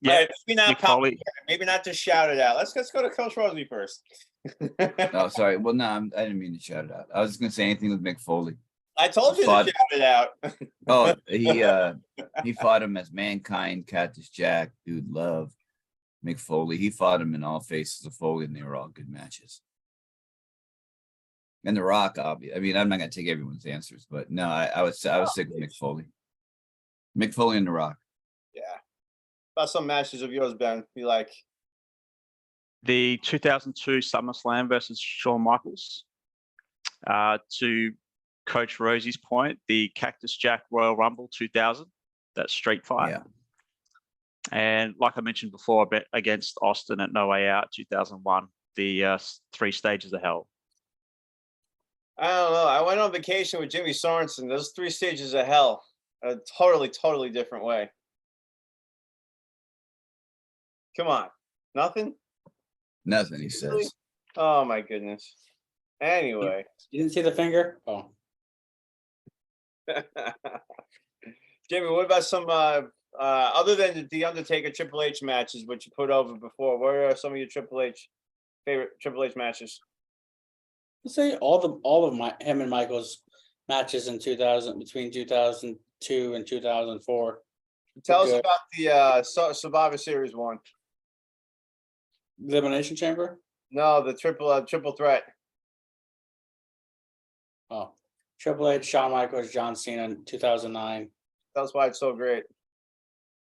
Yeah, right, maybe not Mick Foley. popcorn. Maybe not just shout it out. Let's go to Coach Rosey first. Oh, sorry. Well, no, I didn't mean to shout it out. I was just gonna say anything with Mick Foley. I told you to Fought- shout it out. Oh, he fought him as Mankind, Cactus Jack, Dude Love, Mick Foley. He fought him in all faces of Foley, and they were all good matches. And The Rock, obviously. I mean, I'm not gonna take everyone's answers, but no, I was sick with Mick Foley. Mick Foley and The Rock. Yeah. About some matches of yours, Ben. You like? The 2002 SummerSlam versus Shawn Michaels. To Coach Rosie's point, the Cactus Jack Royal Rumble 2000, that street fight. Yeah. And like I mentioned before, I bet against Austin at No Way Out 2001, the 3 stages of hell. I don't know. I went on vacation with Jimmy Sorensen. Those 3 stages of hell, a totally different way. Come on, nothing. Nothing, he says. Oh my goodness. Anyway, You didn't see the finger? Oh, Jimmy, what about some other than the Undertaker Triple H matches, which you put over before? What are some of your favorite Triple H matches? I'd say all of him and Michael's matches in 2000, between 2002 and 2004. Tell us Okay. about the Survivor Series one. Elimination Chamber? No, the triple threat. Oh, Triple H, Shawn Michaels, John Cena in 2009. That's why it's so great.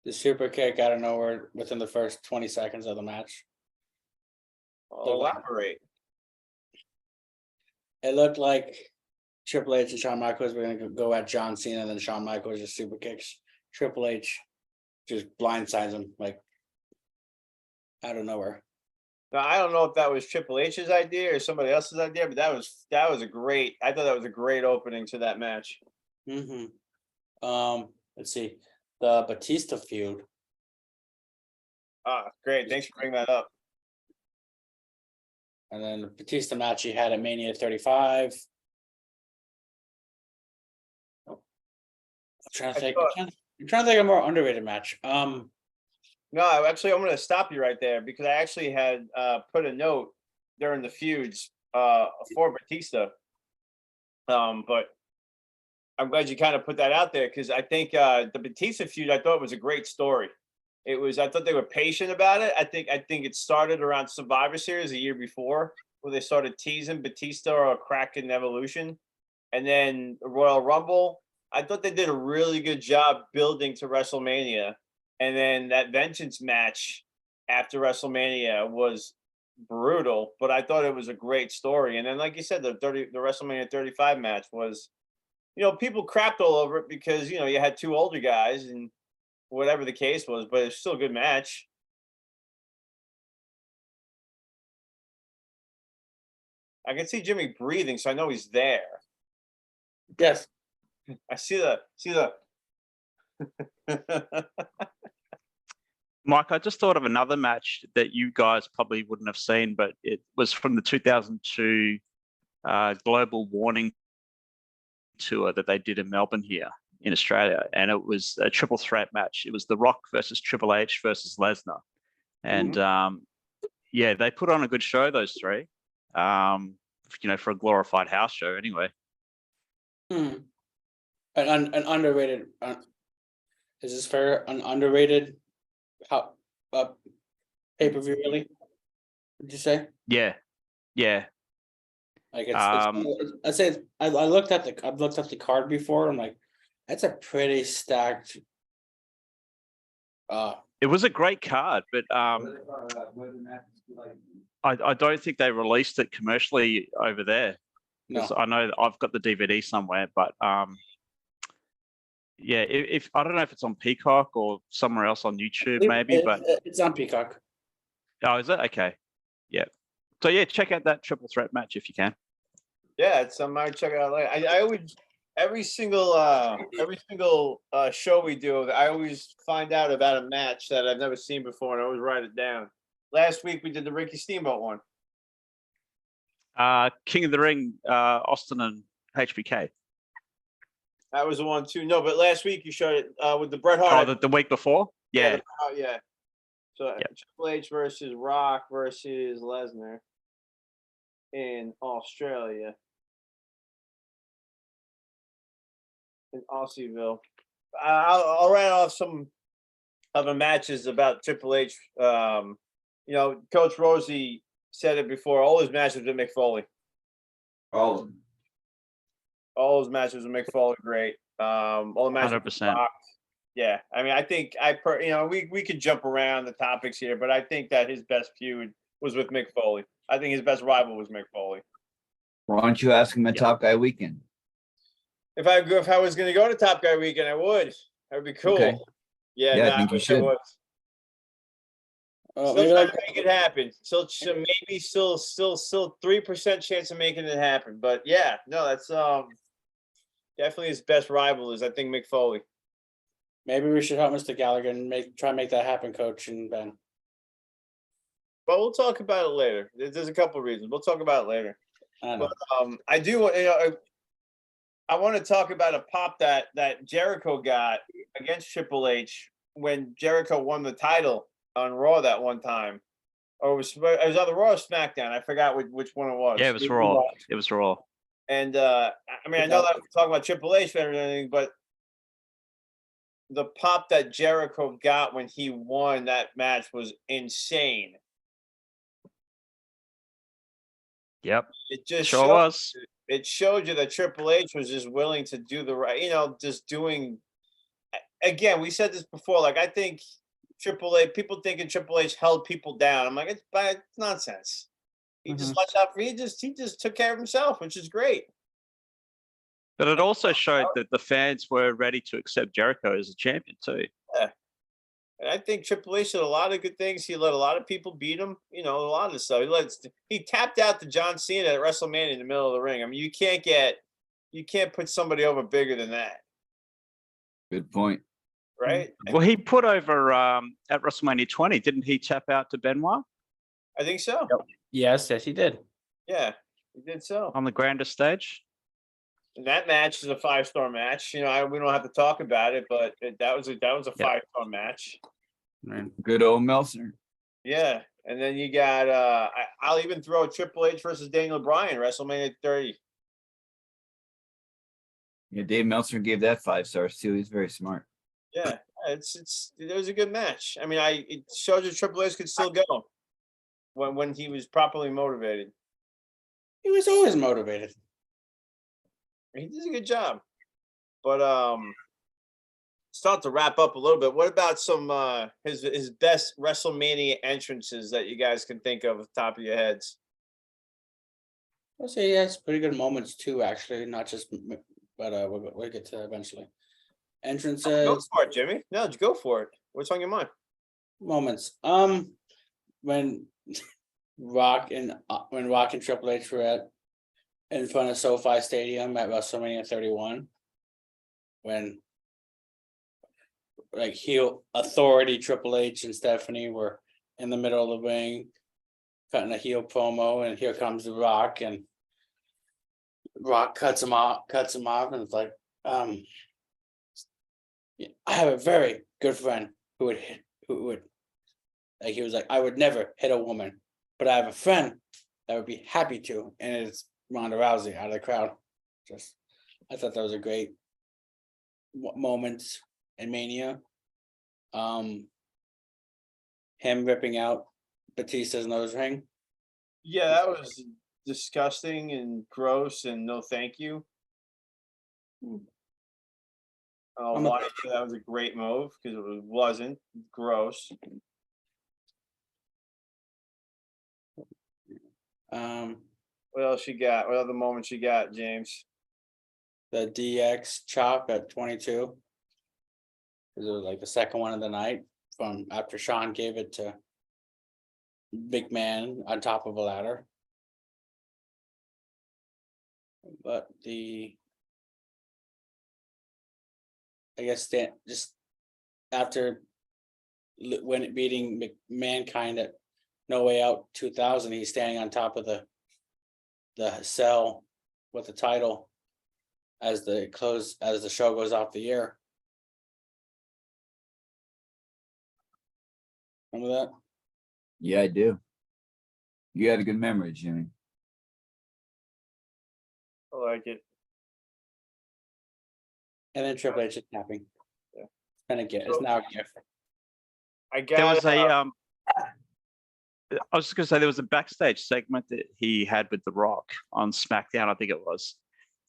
The super kick out of nowhere within the first 20 seconds of the match. Elaborate. It looked like Triple H and Shawn Michaels were gonna go at John Cena, and then Shawn Michaels just super kicks Triple H, just blindsides him like out of nowhere. Now, I don't know if that was Triple H's idea or somebody else's idea, but that was a great. I thought that was a great opening to that match. Let's see, the Batista feud. Ah, great. Thanks for bringing that up. And then the Batista match he had at Mania 35. I'm trying to think. I'm trying to think of a more underrated match. No, actually, I'm going to stop you right there because I actually had put a note during the feuds for Batista. But I'm glad you kind of put that out there because I think the Batista feud I thought was a great story. I thought they were patient about it. I think it started around Survivor Series a year before where they started teasing Batista or a crack in Evolution, and then the Royal Rumble. I thought they did a really good job building to WrestleMania. And then that Vengeance match after WrestleMania was brutal, but I thought it was a great story. And then, like you said, the WrestleMania 35 match was, people crapped all over it because, you had two older guys and whatever the case was, but it's still a good match. I can see Jimmy breathing, so I know he's there. Yes. I see the. Mike, I just thought of another match that you guys probably wouldn't have seen, but it was from the 2002 Global Warning Tour that they did in Melbourne here in Australia. And it was a triple threat match. It was The Rock versus Triple H versus Lesnar. And yeah, they put on a good show, those three, for a glorified house show anyway. An underrated, is this fair? An underrated pay-per-view, really? Would you say? Yeah. Like I'd say I've looked at the card before. I'm like, that's a pretty stacked. It was a great card, but I don't think they released it commercially over there. No. I know I've got the DVD somewhere, but yeah, if I don't know if it's on Peacock or somewhere else on YouTube, maybe, but it's on Peacock. Oh, is it? Okay. Yeah. So yeah, check out that triple threat match if you can. Yeah, it's I might check it out later. I always every single show we do, I always find out about a match that I've never seen before, and I always write it down. Last week we did the Ricky Steamboat one. King of the Ring, Austin and HBK. That was the one too. No, but last week you showed it with the Bret Hart. Oh, the week before? Yeah. Yeah. So Triple H versus Rock versus Lesnar in Australia. In Aussieville. I'll write off some of the matches about Triple H. Coach Rosey said it before. All his matches with Mick Foley. All of them. All his matches with Mick Foley, great. All the matches. 100%. Yeah, I mean, I think we could jump around the topics here, but I think that his best feud was with Mick Foley. I think his best rival was Mick Foley. Why don't you ask him at Top Guy Weekend? If I was going to go to Top Guy Weekend, I would. That would be cool. Okay. Yeah, I think you should. Still trying to make it happen. Still 3% chance of making it happen. But yeah, no, that's definitely his best rival is I think Mick Foley. Maybe we should help Mr. Gallagher and try and make that happen, Coach and Ben. But we'll talk about it later. There's a couple of reasons. We'll talk about it later. I know. But I do, I want to talk about a pop that Jericho got against Triple H when Jericho won the title on Raw that one time. Or it was either Raw or SmackDown. I forgot which one it was. Yeah, it was Raw. It was Raw. And I mean, I know that we're talking about Triple H and everything, but the pop that Jericho got when he won that match was insane. Yep. It just sure was. It showed you that Triple H was just willing to do the right, just doing. Again, we said this before. Like, I think people thinking Triple H held people down. I'm like, it's nonsense. He just watched out for. He just took care of himself, which is great. But it also showed that the fans were ready to accept Jericho as a champion too. And I think Triple H did a lot of good things. He let a lot of people beat him. You know, a lot of stuff. He tapped out to John Cena at WrestleMania in the middle of the ring. I mean, you can't put somebody over bigger than that, Good point. right? Well, he put over at WrestleMania 20, didn't he tap out to Benoit I think so. Yes, he did. Yeah, he did so. on the grandest stage? And that match is a 5-star match. You know, we don't have to talk about it, but that was a 5-star match. Right. Good old Meltzer. Yeah, and then you got I'll even throw Triple H versus Daniel Bryan, WrestleMania 30. Yeah, Dave Meltzer gave that 5 stars too. He's very smart. Yeah, it was a good match. I mean, it shows that Triple H could still go when he was properly motivated. He was always motivated. He did a good job. But start to wrap up a little bit. What about some his best WrestleMania entrances that you guys can think of at the top of your heads? I'll say he has pretty good moments too, actually, not just, but we'll get to that eventually. Go Entrances, for it, Jimmy. No, go for it. What's on your mind? moments. When Rock and Triple H were in front of SoFi Stadium at WrestleMania 31, when like heel authority Triple H and Stephanie were in the middle of the ring, cutting a heel promo, and here comes the Rock, and Rock cuts him off, and it's like, yeah, I have a very good friend who would, like, he was like, I would never hit a woman, but I have a friend that would be happy to, and it's Ronda Rousey out of the crowd. I thought that was a great moment in Mania. Him ripping out Batista's nose ring. Yeah, that was disgusting and gross and no thank you. I'm a- Why that was a great move because it wasn't gross. What else you got? What other moments you got, James? The DX chop at 22. Because it was like the second one of the night from after Sean gave it to Big Man on top of a ladder. But I guess that just after when it beating Mankind at No Way Out 2000, he's standing on top of the cell with the title as the show goes off the air. Remember that? Yeah, I do. You had a good memory, Jimmy. I like it. And then Triple H is tapping. Yeah. It's now a gift. I There got was a I was just gonna say there was a backstage segment that he had with The Rock on SmackDown, I think it was,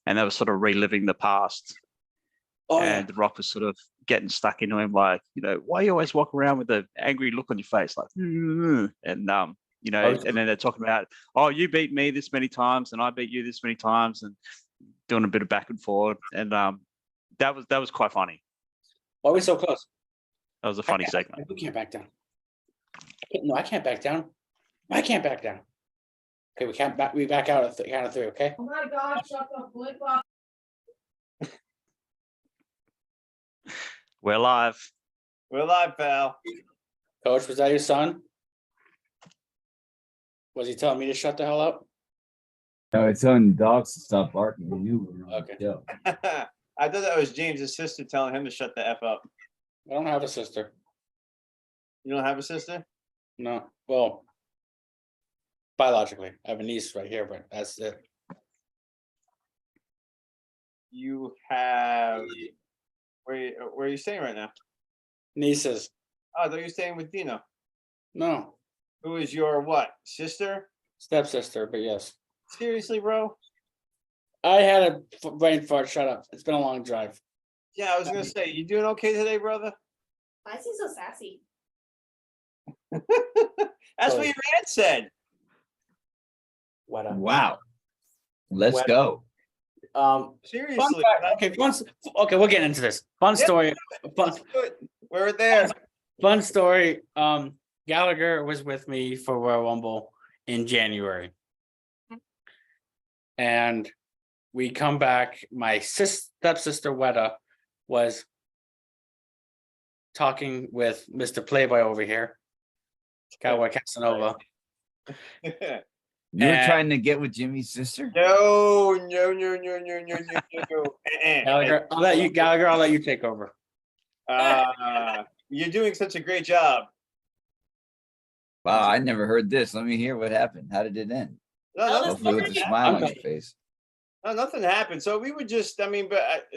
and they were sort of reliving the past. Oh, And The Rock was sort of getting stuck into him, like, you know, why you always walk around with an angry look on your face, like, and you know, and then they're talking about, oh, you beat me this many times, and I beat you this many times, and doing a bit of back and forth, and that was quite funny. why are we so close? That was a funny segment. We can't back down. No, I can't back down. I can't back down. Okay, we can't back. We back out at the count of 3. Okay. Oh my God, shut up, flip flop. We're live. We're live, pal. Coach, was that your son? Was he telling me to shut the hell up? No, it's on dogs to stop barking. We knew we were on Okay. the show. I thought that was James's sister telling him to shut the F up. I don't have a sister. You don't have a sister? No. Well, biologically, I have a niece right here, but that's it. You have. Where are you staying right now? Nieces. Oh, I thought you were staying with Dino. No. Who is your what? Sister? Stepsister, but yes. Seriously, bro? I had a brain fart. Shut up. It's been a long drive. Yeah, I was gonna say, you doing okay today, brother? Why is he so sassy? That's what your aunt said. What up? Wow. Let's What? go. Fun Seriously. fact, okay, we're getting into this. Fun Yeah. story. Fun, We're there. fun story. Gallagher was with me for Royal Rumble in January. And we come back. My stepsister Weta was talking with Mr. Playboy over here, Cowboy Casanova. You were And- trying to get with Jimmy's sister? No. Gallagher, I'll let you take over. You're doing such a great job. Wow, I never heard this. Let me hear what happened. How did it end? No, Tell us Hopefully with a everything. smile on Okay. your face. no, nothing happened. So we would just, I mean, but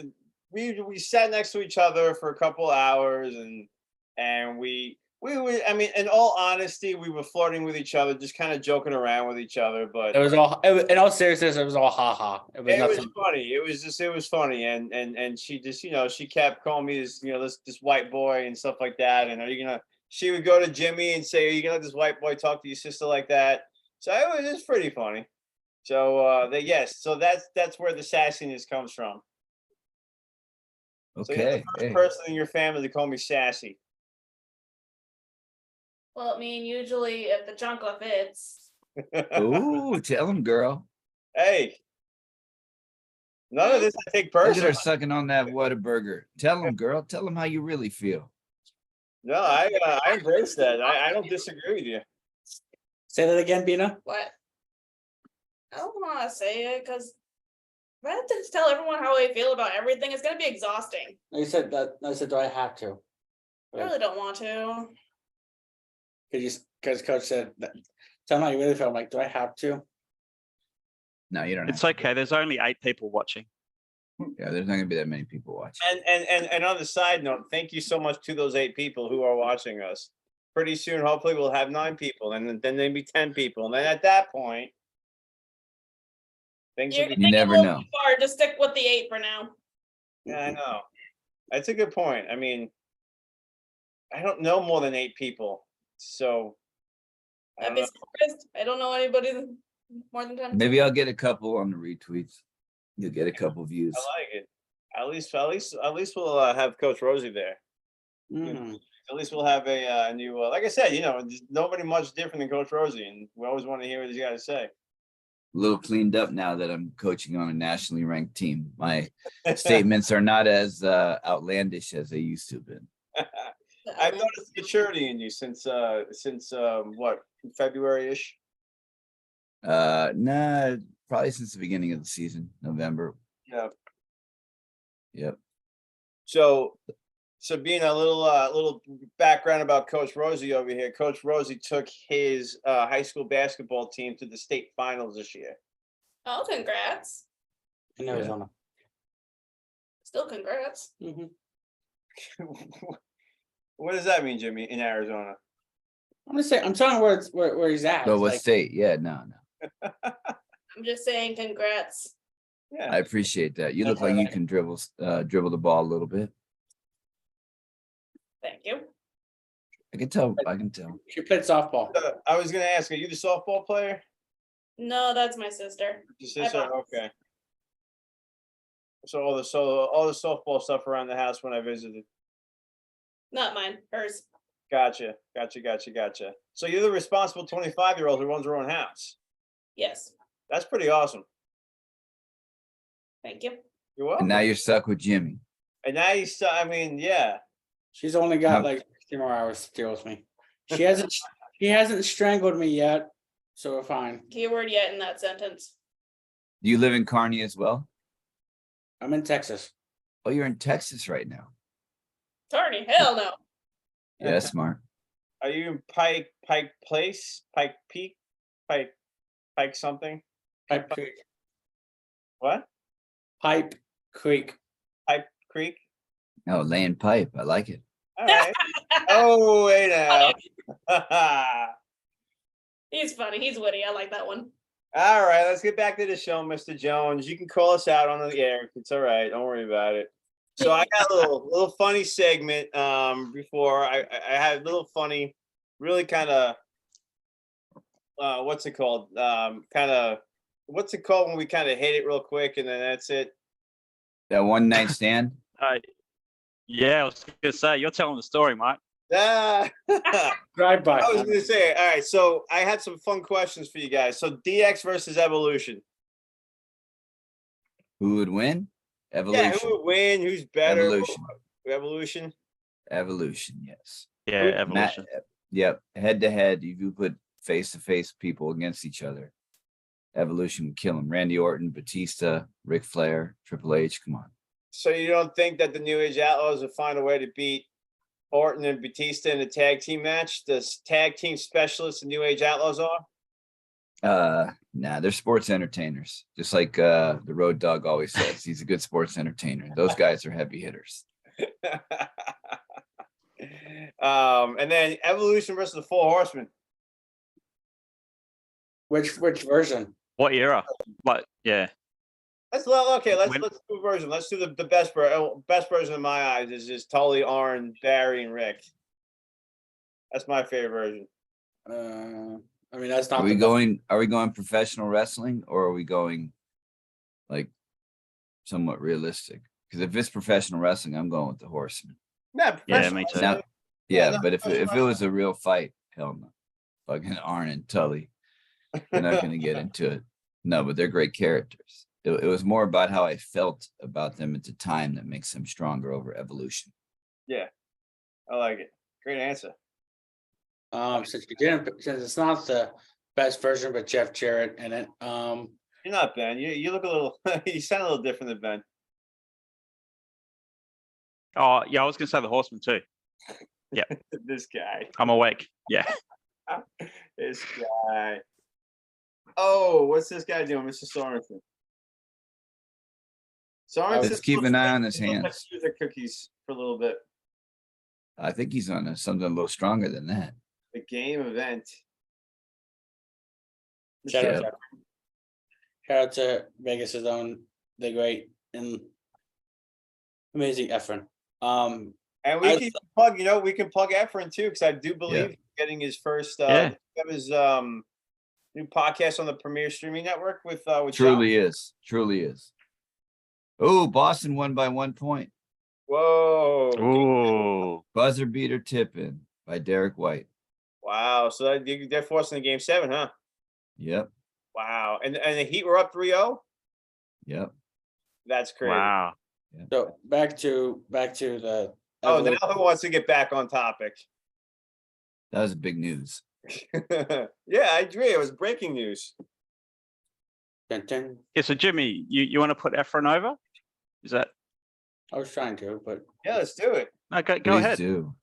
we sat next to each other for a couple hours, and we would, I mean, in all honesty, we were flirting with each other, just kind of joking around with each other. But It was all, in all seriousness, it was all haha. It was it was nothing. funny. It was funny, and she just, she kept calling me this, this white boy and stuff like that. And she would go to Jimmy and say, "Are you gonna let this white boy talk to your sister like that?" So it was just pretty funny. So yes, so that's where the sassiness comes from. So you're the Okay. first Hey. person in your family to call me sassy. Well, I mean, usually if the chancla fits. Ooh, tell him, girl. Hey, none of this I take Look at personally. her sucking on that Whataburger. Tell him, girl. Tell him how you really feel. No, I embrace that. I don't disagree with you. Say that again, Bina. What? I don't want to say it because if I have to tell everyone how I feel about everything, it's gonna be exhausting. You said that. I said, do I have to? I really don't want to. Because Coach said that. Tell me how you really feel. I'm like, do I have to? No, you don't. It's have to. okay. There's only 8 people watching. Yeah, there's not gonna be that many people watching. And on the side note, thank you so much to those 8 people who are watching us. Pretty soon, hopefully, we'll have 9 people, and then maybe 10 people, and then at that point, things will You're be. You taking never a little know. too far. Just stick with the 8 for now. Yeah, I know. That's a good point. I mean, I don't know more than 8 people, so I I'd don't be know. surprised. I don't know anybody more than 10. Maybe I'll get a couple on the retweets. You'll get a couple views. I like it. At least we'll have Coach Rosey there. Mhm. At least we'll have a new. Like I said, there's nobody much different than Coach Rosey, and we always want to hear what he's got to say. A little cleaned up now that I'm coaching on a nationally ranked team. My statements are not as outlandish as they used to have been. I've noticed maturity in you since what, February-ish. Nah, probably since the beginning of the season, November. Yeah. Yep. So, Sabina, a little background about Coach Rosey over here. Coach Rosey took his high school basketball team to the state finals this year. Oh, congrats. In Yeah. Arizona. Still congrats. Mhm. What does that mean, Jimmy? In Arizona? I'm just saying. I'm telling where he's at. But It's what like, state? Yeah, no. I'm just saying congrats. Yeah. I appreciate that. You look like you can dribble the ball a little bit. Thank you. I can tell. I can tell. she played softball. I was gonna ask, are you the softball player? No, that's my sister. Your sister? boxed. Okay. So all the softball stuff around the house when I visited. Not mine. Hers. Gotcha. So you're the responsible 25-year-old who runs her own house. Yes. That's pretty awesome. Thank you. You're welcome. And now you're stuck with Jimmy. And now you start, I mean, yeah. She's only got How- like 60 more hours to deal with me. She hasn't strangled me yet, so we're fine. Keyword yet in that sentence. Do you live in Kearney as well? I'm in Texas. Oh, you're in Texas right now. Tarny, hell no. Yeah, that's smart. Are you in Pike Place? Pike Peak? Pike something? Pipe Creek. What? Pipe Creek. Pipe Creek? Oh, laying pipe. I like it. All right. Oh, wait now. He's funny. He's witty. I like that one. All right, let's get back to the show, Mr. Jones. You can call us out on the air. It's all right. Don't worry about it. So I got a little funny segment before. I had a little funny, really kind of what's it called? Kind of what's it called when we kind of hit it real quick and then that's it? That one night stand. Yeah, I was gonna say you're telling the story, Mike. Ah. Drive by. I was gonna say, all right, so I had some fun questions for you guys. So DX versus Evolution. Who would win? Yeah, Evolution. who would win? Who's better? Evolution. Evolution. Evolution. Yes. Yeah, evolution. Yep. Head to head, if you put face to face people against each other, Evolution would kill them. Randy Orton, Batista, Ric Flair, Triple H. Come on. So you don't think that the New Age Outlaws would find a way to beat Orton and Batista in a tag team match? The tag team specialists the New Age Outlaws are? Nah, they're sports entertainers. Just like the Road Dogg always says, he's a good sports entertainer. Those guys are heavy hitters. And then Evolution versus the Four Horsemen. Which version? What era? Like, yeah. Let's do a version. Let's do the best version in my eyes is just Tully, Arn, Barry, and Rick. That's my favorite version. I mean, that's not. Are we going professional wrestling, or are we going like somewhat realistic? Because if it's professional wrestling, I'm going with the Horsemen. Yeah, me too. Now, Yeah, but if it was a real fight, hell no. Fucking Arn and Tully. We're not going to get into it. No, but they're great characters. It was more about how I felt about them at the time that makes them stronger over Evolution. Yeah, I like it. Great answer. Since it's not the best version, but Jeff Jarrett in it. You're not Ben. You look a little. You sound a little different than Ben. Oh, yeah, I was gonna say the Horseman too. Yeah, This guy. I'm awake. Yeah. This guy. Oh, what's this guy doing, Mr. Sorensen? Let's keep an eye on his hands. The cookies for a little bit. I think he's on something a little stronger than that. The game event. Shout Yeah. out, shout out to Vegas' own, the great and amazing Efren. And I we can plug, we can plug Efren too, because I do believe he's getting his first his new podcast on the Premier Streaming Network with Truly is. Oh, Boston won by 1 point. Whoa. Oh, Buzzer beater tip in by Derek White. Wow. So they're forcing the game 7, huh? Yep. Wow. And the Heat were up 3-0? Yep. That's crazy. wow. So back to the. Oh, now who wants to get back on topic? That was big news. Yeah, I agree. It was breaking news. Yeah, so Jimmy, you want to put Efren over? Is that I was trying to, but Yeah, let's do it. no? Go Please ahead. do.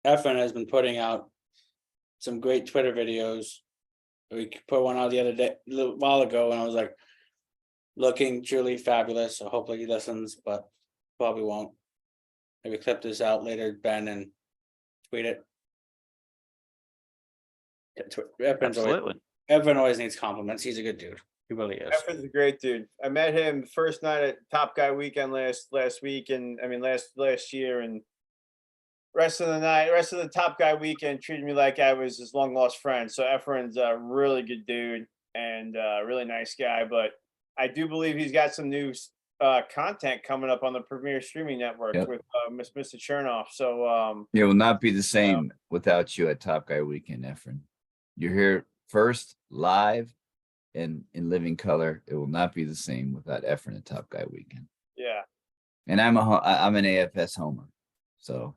Efren has been putting out some great Twitter videos. We put one out the other day, a little while ago, and I was like, looking truly fabulous. So hopefully he listens, but probably won't. Maybe clip this out later, Ben, and tweet it. Absolutely. Efren always needs compliments. He's a good dude. He really is. Efren's a great dude. I met him first night at Top Guy Weekend last week, and last year, and rest of the Top Guy Weekend treated me like I was his long lost friend. So Efren's a really good dude and a really nice guy. But I do believe he's got some new content coming up on the Premier Streaming Network with Mr. Chernoff. So It will not be the same without you at Top Guy Weekend, Efren. You're here first, live, and in living color. It will not be the same without Efren at Top Guy Weekend. yeah. And I'm an AFS homer, so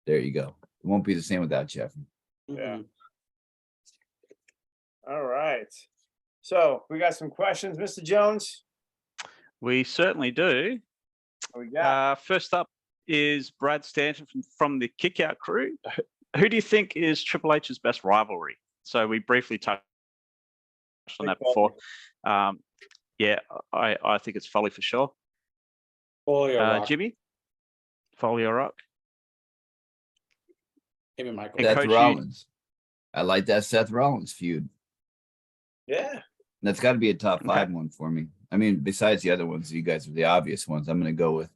there you go. It won't be the same without you, Efren. Yeah. All right. So we got some questions, Mr. Jones. We certainly do. What we got? First up is Brad Stanton from the Kickout crew. Who do you think is Triple H's best rivalry? So we briefly touched on that before. Yeah, I think it's Foley for sure. Foley or Rock. Jimmy? Foley or Rock? Maybe Michael. And Seth Coach, Rollins. I like that Seth Rollins feud. Yeah. That's got to be a top 5 one for me. I mean, besides the other ones, you guys are the obvious ones. I'm going to go with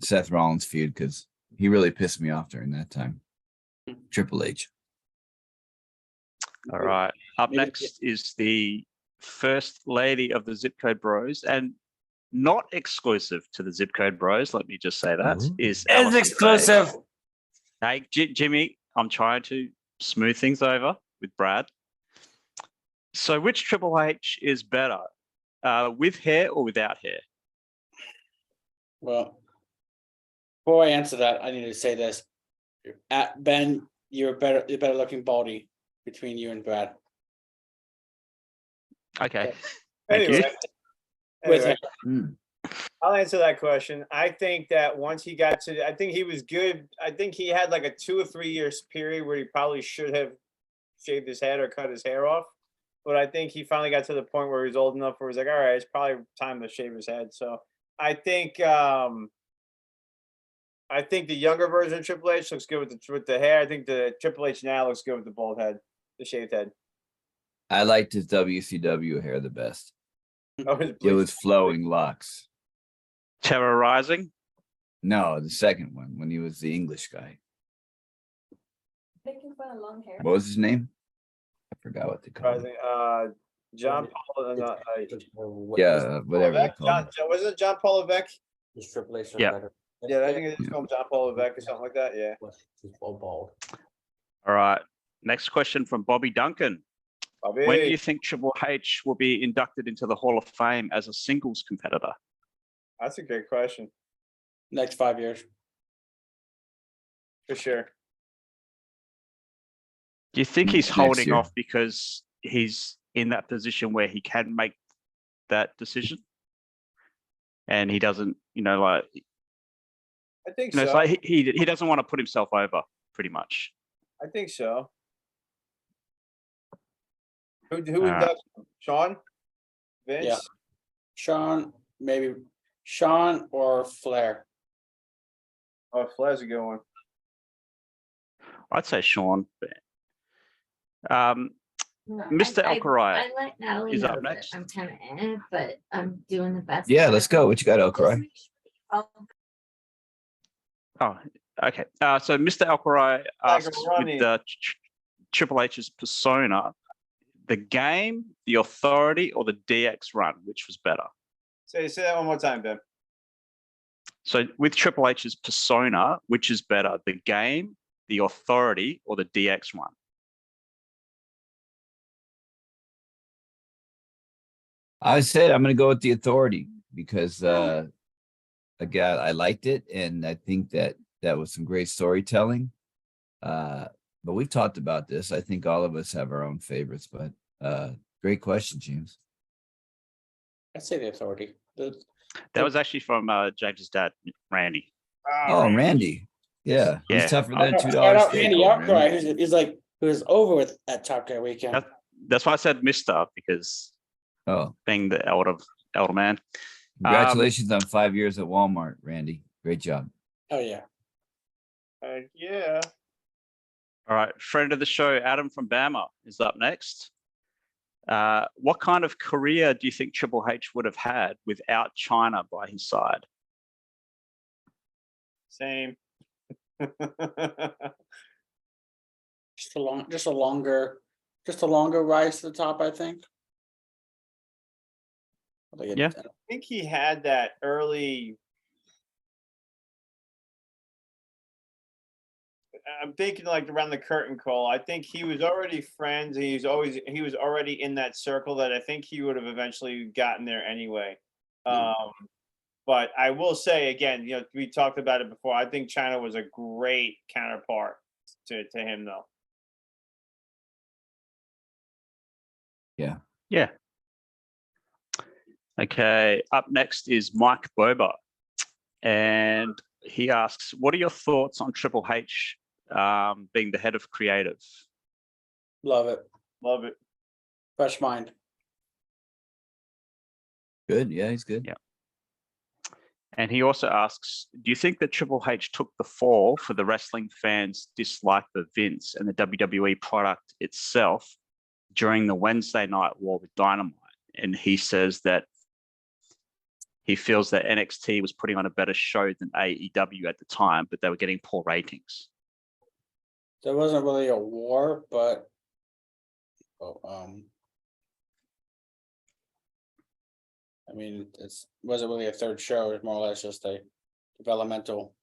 Seth Rollins feud because he really pissed me off during that time. Triple H. All right. Up next is the First lady of the Zip Code Bros, and not exclusive to the Zip Code Bros, let me just say that, is It's Alison Faye. exclusive. Hey, Jimmy, I'm trying to smooth things over with Brad. So which Triple H is better, with hair or without hair? Well, before I answer that, I need to say this. At Ben, you're better looking baldy between you and Brad. Okay, thank you. Anyway, With anyway, him. I'll answer that question. I think that once he got to, I think he was good. I think he had like a 2 or 3 years period where he probably should have shaved his head or cut his hair off. But I think he finally got to the point where he was old enough where he's like, all right, it's probably time to shave his head. So I think the younger version of Triple H looks good with the hair. I think the Triple H now looks good with the bald head, the shaved head. I liked his WCW hair the best. Oh, his It was flowing locks. Terrorizing. No, the second one when he was the English guy. Making fun of long hair. What was his name? I forgot what they called him. John Paul. Yeah, whatever they called him. Wasn't it John Paul Levesque? Just Triple H. Yeah. Yeah, I think it's called John Paul Levesque or something like that. Yeah. All right. Next question from Bobby Duncan. Bobby. When do you think Triple H will be inducted into the Hall of Fame as a singles competitor? That's a great question. Next 5 years. For sure. Do you think he's Next holding year. off because he's in that position where he can make that decision? And he doesn't, I think so. it's like he doesn't want to put himself over, pretty much. I think so. Who Alright. inducts him? Sean? Vince? Yeah. Sean, maybe Sean or Flair. Oh, Flair's a good one. I'd say Sean. Mr. Alcarai I let Natalie is know up that next. I'm kind of in it, but I'm doing the best. Yeah, that let's I go. can. What you got, Just Elkarai? make sure- Oh, okay. So Mr. Alcarai Like asks Ronnie. with the Triple H's persona, the game, the authority, or the DX run, which was better? Say that one more time, Ben. So with Triple H's persona, which is better, the game, the authority, or the DX run? I said I'm going to go with the authority because again, I liked it, and I think that was some great storytelling. But we've talked about this. I think all of us have our own favorites, but great question, James. I'd say the authority. That was actually from James's dad, Randy. Oh, Randy. Yeah, he's Yeah. tougher than $2 Shout out steak. Randy over him. Outcry, who's over with at Top Gear Weekend. That's why I said Mr. because Oh, being the elder man. congratulations on 5 years at Walmart, Randy. Great job. Oh yeah. Yeah. All right, friend of the show, Adam from Bama is up next. What kind of career do you think Triple H would have had without China by his side? Same. Just a longer rise to the top, I think. Yeah. I think he had that early. I'm thinking like around the curtain call. I think he was already friends. He was already in that circle that I think he would have eventually gotten there anyway. But I will say again, we talked about it before. I think China was a great counterpart to him, though. Yeah. Okay, up next is Mike Boba. And he asks, what are your thoughts on Triple H being the head of creative? Love it. Love it. Fresh mind. Good. Yeah, he's good. Yeah. And he also asks, do you think that Triple H took the fall for the wrestling fans' dislike of Vince and the WWE product itself during the Wednesday night War with Dynamite? And he says that he feels that NXT was putting on a better show than AEW at the time, but they were getting poor ratings. There wasn't really a war, but I mean, wasn't really a third show, it's more or less just a developmental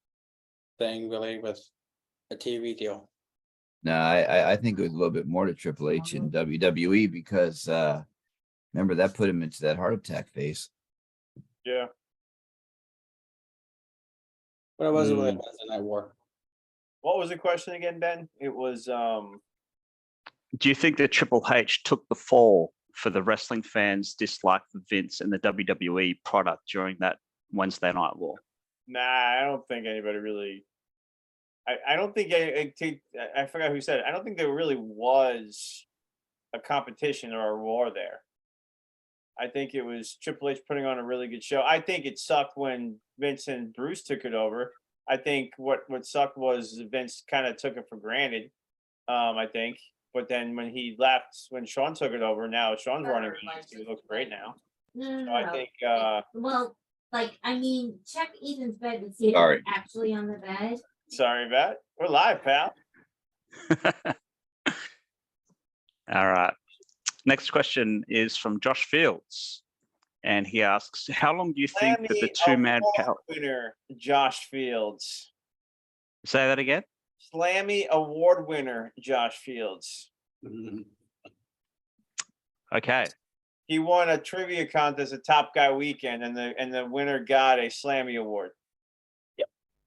thing really with a TV deal. No, I think it was a little bit more to Triple H and WWE because remember that put him into that heart attack phase. Yeah. But it wasn't really a Mm. Wednesday Night War. What was the question again, Ben? It was Do you think that Triple H took the fall for the wrestling fans' dislike for Vince and the WWE product during that Wednesday Night War? nah, I don't think anybody really. I don't think I forgot who said it. I don't think there really was a competition or a war there. I think it was Triple H putting on a really good show. I think it sucked when Vince and Bruce took it over. I think what sucked was Vince kind of took it for granted. I think, but then when he left, when Sean took it over, now Sean's running. He looks great now. No, So I think well, like, I mean, check Ethan's bed to see if Sorry. it's actually on the bed. sorry, Matt. We're live, pal. All right. Next question is from Josh Fields. And he asks, how long do you think that the Slammy two-man Award power... winner Josh Fields. Say that again? Slammy Award winner Josh Fields. Okay. He won a trivia contest at Top Guy Weekend, and the winner got a Slammy Award.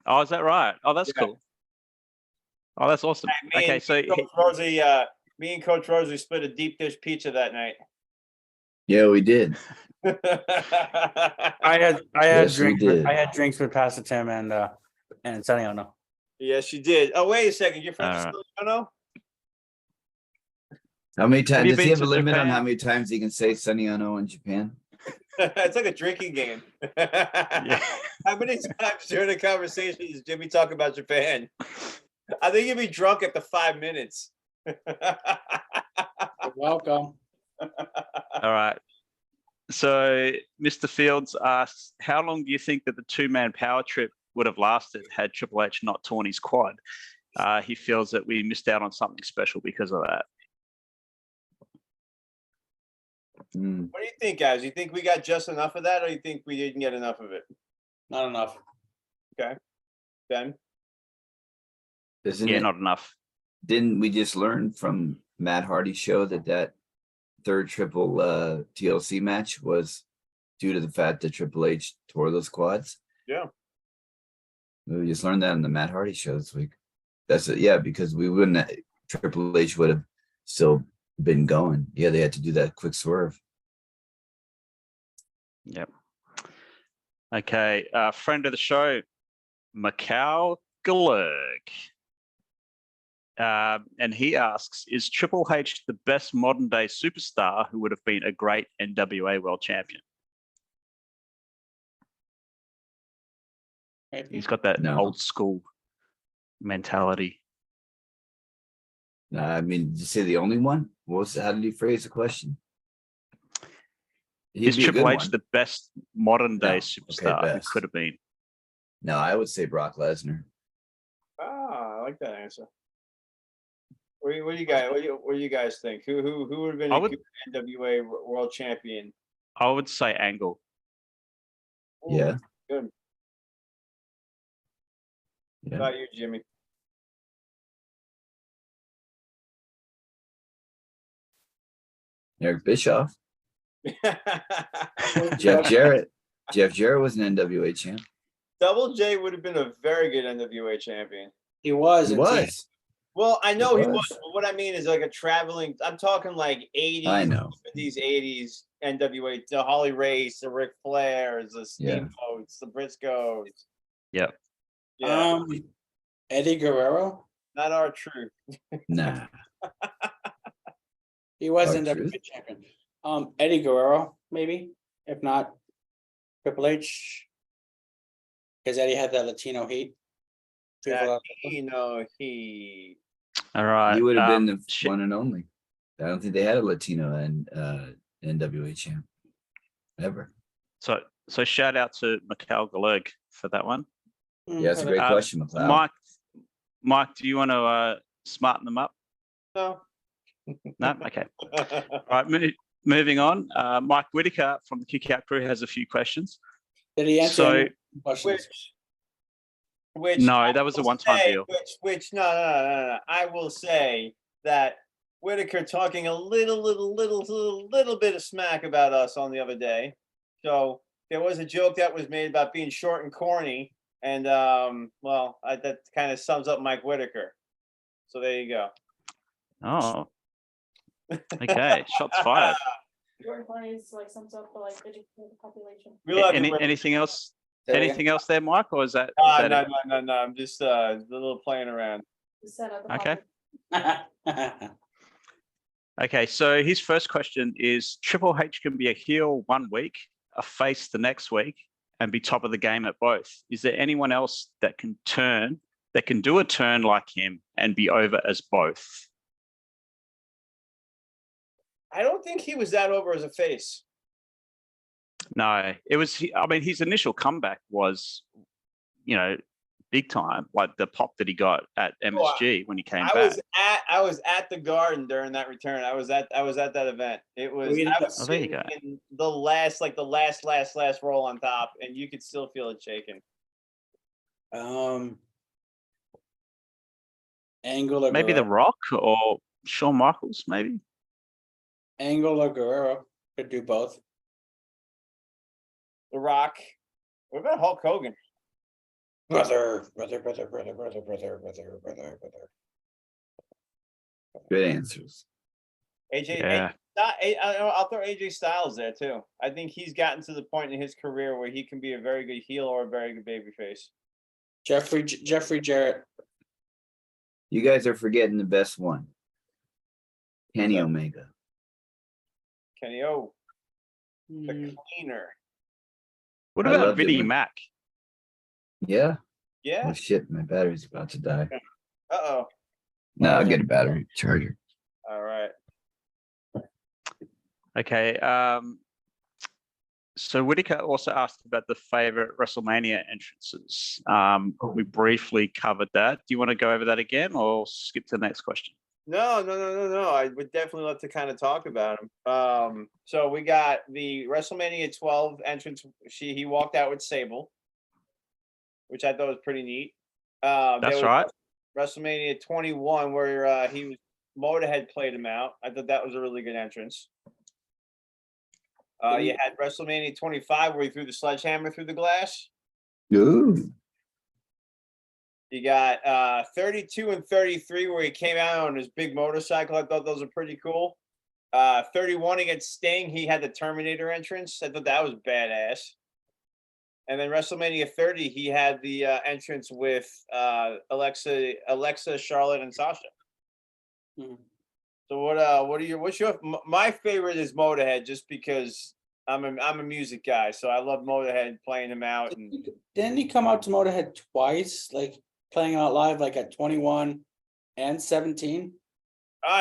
Oh, is that right? Oh, that's Yeah. cool. Oh, that's awesome. Me Okay, and so Coach Rosey, me and Coach Rosey split a deep dish pizza that night. Yeah, we did. I had Yes, we drinks. did. I had drinks with Pastor Tim and Sonny Ono. Yes, you did. Oh, wait a second. You're from Alright. Sonny? How many Have times you does he been have a to limit on Japan? how many times he can say Sonny Ono in Japan? It's like a drinking game. yeah. How many times during the conversation does Jimmy talk about Japan? I think you'd be drunk after 5 minutes. You're welcome. All right. So Mr. Fields asks, how long do you think that the two-man power trip would have lasted had Triple H not torn his quad? He feels that we missed out on something special because of that. Mm, What do you think, guys? You think we got just enough of that, or you think we didn't get enough of it? Not enough. Ben? Isn't Yeah, it? not enough. Didn't we just learn from Matt Hardy's show that third triple TLC match was due to the fact that Triple H tore those quads? Yeah. We just learned that in the Matt Hardy show this week. That's it. Yeah, because we wouldn't. Triple H would have still been going. Yeah, they had to do that quick swerve. Yep. Okay. Friend of the show, Macau Galerg. And he asks, is Triple H the best modern day superstar who would have been a great NWA world champion? He's got that No. old school mentality. No, I mean, did you say the only one? How did he phrase the question? He'd Is be a good Triple H one. the best modern day No. superstar Okay, who best. could have been? No, I would say Brock Lesnar. Ah, I like that answer. What do you guys? What do you guys think? Who would have been I a would- good NWA world champion? I would say Angle. Ooh, Yeah. Good. Yeah. How about you, Jimmy? Eric Bischoff, Jeff Jarrett. Jeff Jarrett was an NWA champ. Double J would have been a very good NWA champion. He was. He until- was. Well, I know he was, was. but what I mean is like a traveling. I'm talking like 80s, I know. 70s, 80s NWA. The Holly Race, the Ric Flairs, the Yeah. Steamboats, the Briscoes. Yep. Yeah, Eddie Guerrero. not our truth. Nah. He was Our NWA truth. champion. Eddie Guerrero, maybe. If not, Triple H. Because Eddie had that Latino heat. Yeah, he. All right. He would have been the shit. one and only. I don't think they had a Latino and NWA champ ever. So shout out to Macau Galerg for that one. Yeah, that's a great Uh, question, McLeod. Mike, do you want to smarten them up? No. No? Okay. All right. moving on. Mike Whitaker from the Kick Out Crew has a few questions. Did he answer So any questions? Which no, I that was a will one-time say- deal. Which no. I will say that Whitaker talking a little bit of smack about us on the other day. So there was a joke that was made about being short and corny, and that kind of sums up Mike Whitaker. So there you go. Oh, okay. Shots fired. Jordan Corney is like sums up for like the population. We love you, Any, Whitaker. anything else? Say that again? Anything else there, Mike, or is that? No. I'm just a little playing around. The set of the Okay. population. Okay, so his first question is: Triple H can be a heel one week, a face the next week, and be top of the game at both. Is there anyone else that can do a turn like him and be over as both? I don't think he was that over as a face. No, it was. I mean, his initial comeback was, big time. Like the pop that he got at MSG when he came back. I was at the Garden during that return. I was at that event. It was. We- I was Oh, there you sitting go. in the last roll on top, and you could still feel it shaking. Angle or Maybe The Guerrero. Rock or Shawn Michaels, maybe. Angle or Guerrero could do both. The Rock. What about Hulk Hogan? Brother. Good answers. AJ. Yeah. I'll throw AJ Styles there too. I think he's gotten to the point in his career where he can be a very good heel or a very good babyface. Jeffrey Jarrett. You guys are forgetting the best one. Kenny that? Omega. Kenny O, the Hmm. cleaner. What I about loved it Vinnie when- Mac? Yeah. Yeah. Oh shit, my battery's about to die. Uh-oh. No, I'll get a battery charger. All right. Okay. So Whitaker also asked about the favorite WrestleMania entrances. We briefly covered that. Do you want to go over that again or skip to the next question? No. I would definitely love to kind of talk about him. So we got the WrestleMania 12 entrance. He walked out with Sable, which I thought was pretty neat. There That's was right. WrestleMania 21 where Motorhead played him out. I thought that was a really good entrance. You had WrestleMania 25 where he threw the sledgehammer through the glass. Ooh. You got 32 and 33 where he came out on his big motorcycle. I thought those were pretty cool. 31 against Sting, he had the Terminator entrance. I thought that was badass. And then WrestleMania 30, he had the entrance with Alexa, Charlotte, and Sasha. Hmm. So what's your my favorite is Motorhead just because I'm a music guy, so I love Motorhead playing him out. And Didn't he come out to Motorhead twice, like playing out live, like at 21 and 17?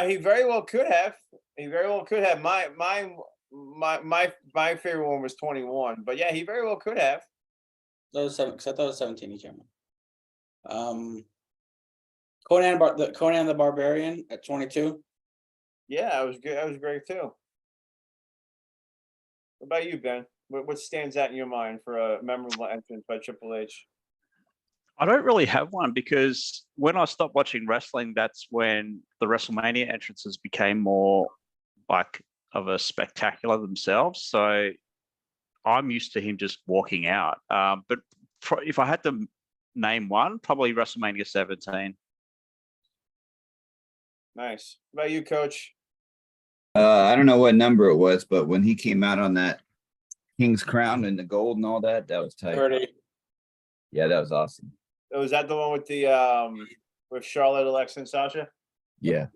he very well could have. My favorite one was 21, but yeah, he very well could have. That was 7, because I thought it was 17 he came out. Conan the Barbarian at 22. Yeah, that was good. That was great too. What about you, Ben? What stands out in your mind for a memorable entrance by Triple H? I don't really have one because when I stopped watching wrestling, that's when the WrestleMania entrances became more like of a spectacular themselves. So I'm used to him just walking out. But if I had to name one, probably WrestleMania 17. Nice. What about you, Coach? I don't know what number it was, but when he came out on that King's crown and the gold and all that, that was tight. 30. Yeah, that was awesome. Was that the one with the with Charlotte, Alexa, and Sasha? Yeah.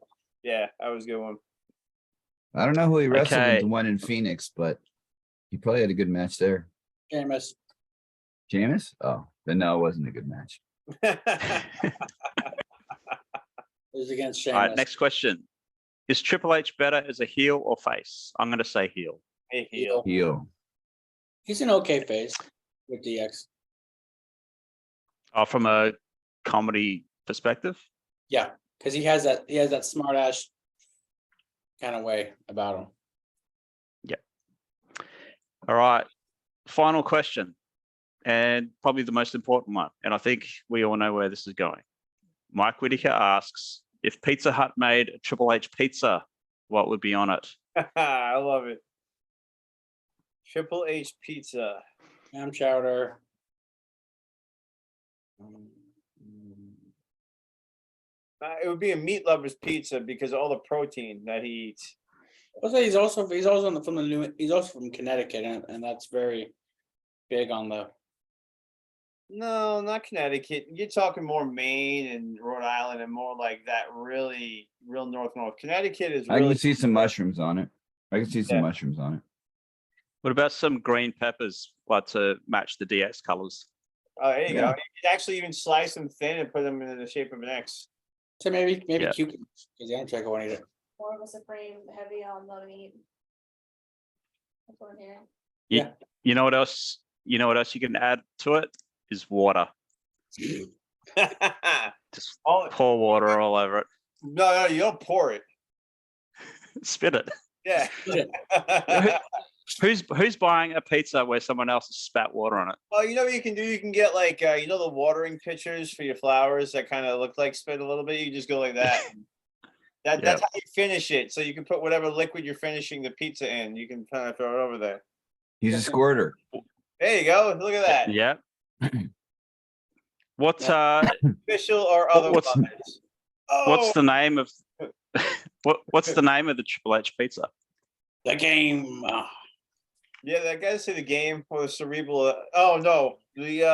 Yeah, that was a good one. I don't know who he wrestled Okay. with the one in Phoenix, but he probably had a good match there. Jameis. Jameis? Oh, then no, it wasn't a good match. It was against Jameis. All right, next question. Is Triple H better as a heel or face? I'm going to say heel. Hey, heel. Heel. He's an okay face with DX. From a comedy perspective? Yeah, because he has that smart ass kind of way about him. All right. Final question, and probably the most important one. And I think we all know where this is going. Mike Whitaker asks, if Pizza Hut made a Triple H pizza, what would be on it? I love it. Triple H pizza. Ham chowder. It would be a meat lover's pizza because of all the protein that he eats. Also, he's also from the new. He's also from Connecticut, and that's very big on the. No, not Connecticut. You're talking more Maine and Rhode Island and more like that really real north. Connecticut is I really can see some mushrooms on it. I can see some Yeah. mushrooms on it. What about some green peppers, like to match the DX colors? Oh, there you Yeah. go. You can actually even slice them thin and put them in the shape of an X. So maybe Yeah. cucumbers because the Undertaker won't eat it. More of a supreme heavy on the meat. That's what I'm hearing. Yeah. You know what else? You know what else you can add to it is water. Just Oh, pour water all over it. no, you don't pour it. Spit it. Yeah. Who's buying a pizza where someone else has spat water on it? Well, you know what you can do? You can get like the watering pitchers for your flowers that kind of look like spit a little bit. You just go like that. That's how you finish it. So you can put whatever liquid you're finishing the pizza in. You can kind of throw it over there. He's a squirter. There you go. Look at that. Yeah. What Official or otherwise. what's the name of what's the name of the Triple H pizza? The game. Yeah, that guy say the game or the cerebral. Oh no, the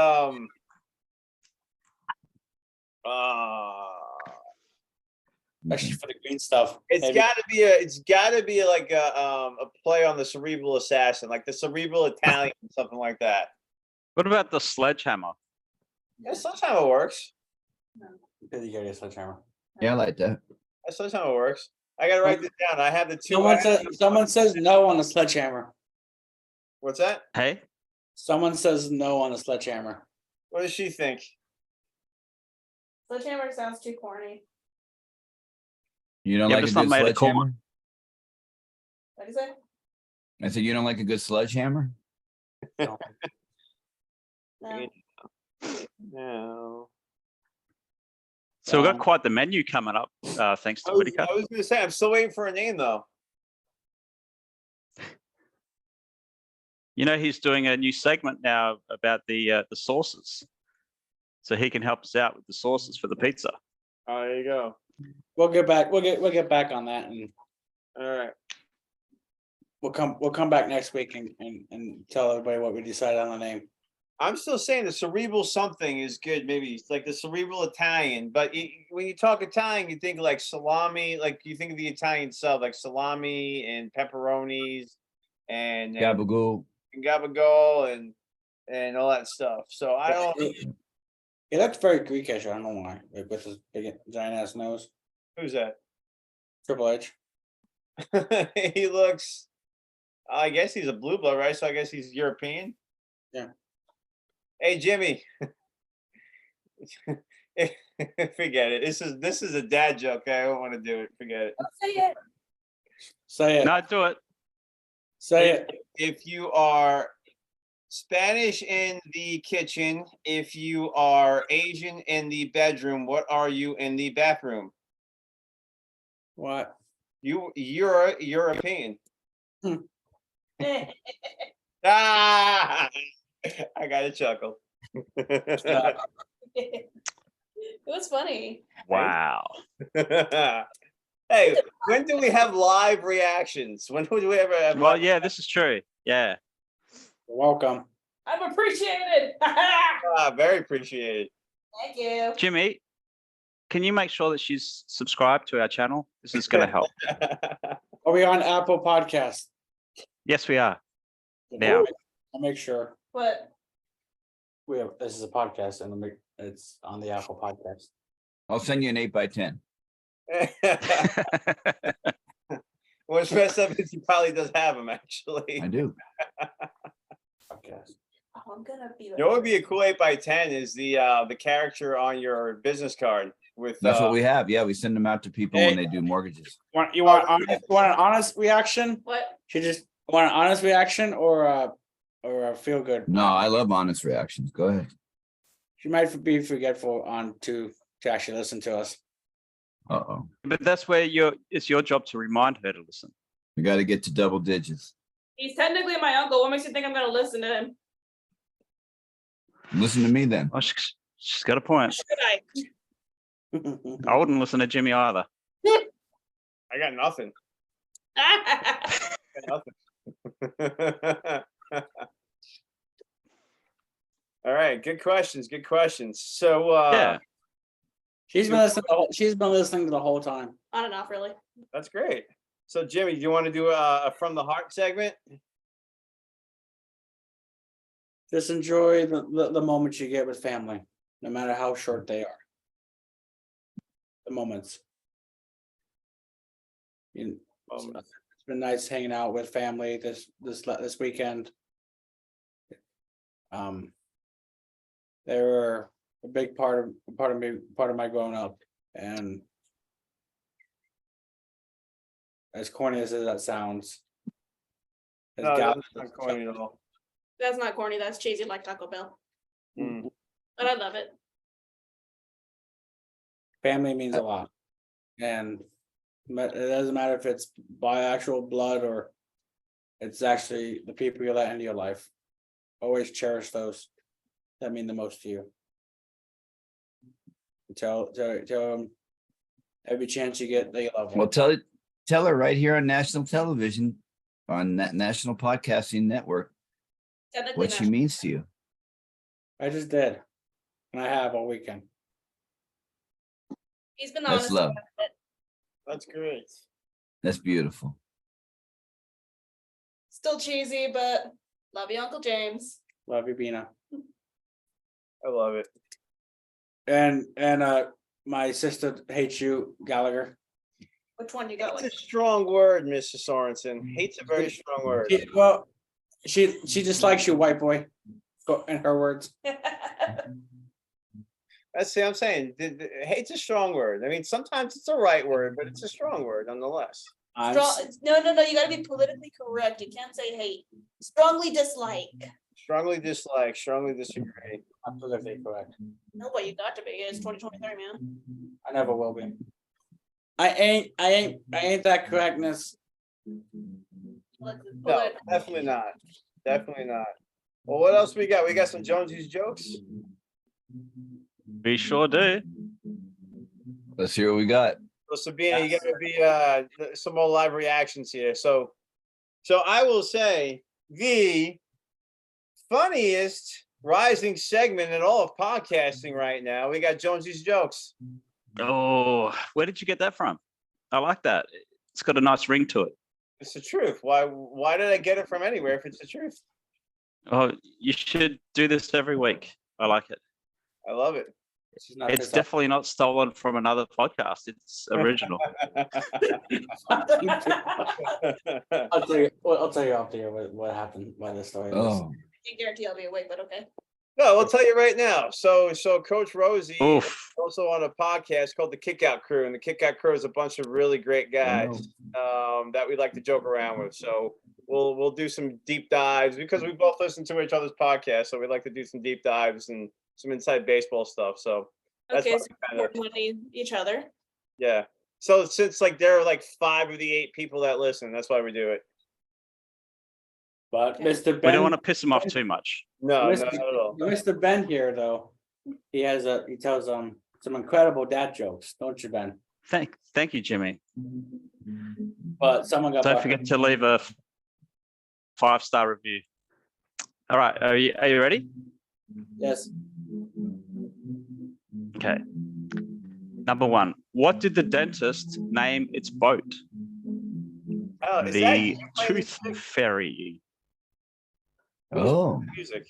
Actually, for the green stuff. It's maybe. gotta be like a play on the cerebral assassin, like the cerebral Italian, something like that. What about the sledgehammer? Yeah, sometimes it works. Because you get a sledgehammer. Yeah, I like that. Sometimes it works. I gotta write this down. I have the two. Someone says no on the sledgehammer. What's that? Hey, Someone says no on the sledgehammer. What does she think? Sledgehammer sounds too corny. You don't Yeah, like but a it's not good made of corn. sledgehammer? What do you say? I said you don't like a good sledgehammer? No. No. so we've got quite the menu coming up, thanks to Whitaker. I was gonna say I'm still waiting for a name though. You know, he's doing a new segment now about the sauces, so he can help us out with the sauces for the pizza. Oh, there you go. We'll get back. We'll get back on that, and All right. we'll come back next week and tell everybody what we decided on the name. I'm still saying the cerebral something is good. Maybe it's like the cerebral Italian, but when you talk Italian, you think like salami, like you think of the Italian sub, like salami and pepperonis and Gabagool. gabagool and all that stuff. So I don't. Yeah, that's very Greekish. I don't know why. Like with his big giant ass nose. Who's that? Triple H. He looks. I guess he's a blue blood, right? So I guess he's European. Yeah. Hey Jimmy. Forget it. This is a dad joke. I don't want to do it. Forget it. Say it. Say it. No, do it. Say it. If you are Spanish in the kitchen, if you are Asian in the bedroom, what are you in the bathroom? What? You're European. Ah, I got a chuckle. It was funny. Wow. Hey, when do we have live reactions? When do we ever have? Well, yeah, this is true. Yeah. You're welcome. I'm appreciated. Very appreciated. Thank you. Jimmy, can you make sure that she's subscribed to our channel? This is going to help. Are we on Apple Podcast? Yes, we are. Now. I'll make sure What? we have. This is a podcast, and it's on the Apple Podcast. I'll send you an 8x10. What's messed up is he probably does have them actually. I do. Podcast. Oh, I'm gonna be. You know what would be a cool 8x10 is the character on your business card with That's what we have. Yeah, we send them out to people when they do mortgages. Want an honest reaction? What? She just want an honest reaction or or a feel good. No, I love honest reactions. Go ahead. She might be forgetful on to actually listen to us. Uh-oh. But that's where it's your job to remind her to listen. We got to get to double digits. He's technically my uncle. What makes you think I'm gonna listen to him? Listen to me then. Oh, she's got a point. Should I? I wouldn't listen to Jimmy either. I got nothing. I got nothing. All right, good questions. Good questions. So Yeah. She's been listening. She's been listening to the whole time. On and off, really. that's great. So Jimmy, do you want to do a from the heart segment? Just enjoy the moments you get with family, no matter how short they are. The moments. It's been nice hanging out with family this weekend. They were a big part of my growing up, and as corny as that sounds, as No, gal- that's not corny at all. That's not corny. That's cheesy like Taco Bell. Mm. But I love it. family means a lot, and it doesn't matter if it's by actual blood or it's actually the people you let into your life. Always cherish those that mean the most to you. Tell them every chance you get that you love them. Well, tell her right here on national television, on that National Podcasting Network, Technically what she not. means to you. I just did, and I have all weekend. He's been That's honest love. about it. That's great. That's beautiful. Still cheesy, but love you, Uncle James. Love you, Bina, I love it. and my sister hates you, Gallagher. Which one you go It's a with? strong word, Mr. Sorensen. Hate's a very strong word. She dislikes you, white boy. In her words. That's what I'm saying. Hate's a strong word. I mean, sometimes it's a right word, but it's a strong word nonetheless. No, you gotta be politically correct. You can't say hate. Strongly dislike. Strongly dislike, strongly disagree. I'm politically correct. No way, you got to be. It's 2023, man. I never will be. I ain't that correctness. No, definitely not. Definitely not. Well, what else we got? We got some Jonesy's jokes. We sure do. Let's hear what we got. So Sabina, you gotta be some more live reactions here. So I will say the funniest rising segment in all of podcasting right now. We got Jonesy's jokes. Oh, where did you get that from? I like that. It's got a nice ring to it. It's the truth. Why did I get it from anywhere if it's the truth? Oh, you should do this every week. I like it. I love it. She's not It's pissed off. definitely not stolen from another podcast. It's original. I'll tell you after what happened by this story. Oh, I can't guarantee I'll be awake, but okay. No, I'll tell you right now. So Coach Rosey is Oof. also on a podcast called The Kickout Crew, and the Kickout Crew is a bunch of really great guys that we like to joke around with. So we'll do some deep dives because we both listen to each other's podcasts, so we like to do some deep dives and some inside baseball stuff. So that's Okay, why so we kinda- we're money each other. yeah. So since like there are like 5 of the 8 people that listen, that's why we do it. But Okay. Mr. We Ben, don't want to piss them off too much. No, Mr. not at all. Mr. Ben here though, he tells some incredible dad jokes, don't you, Ben? Thank you, Jimmy. But someone got Don't butthurt. forget to leave a 5-star review. All right, are you ready? Yes. Okay. Number 1. What did the dentist name its boat? Oh, is that The you playing Tooth music? Fairy. oh, Music.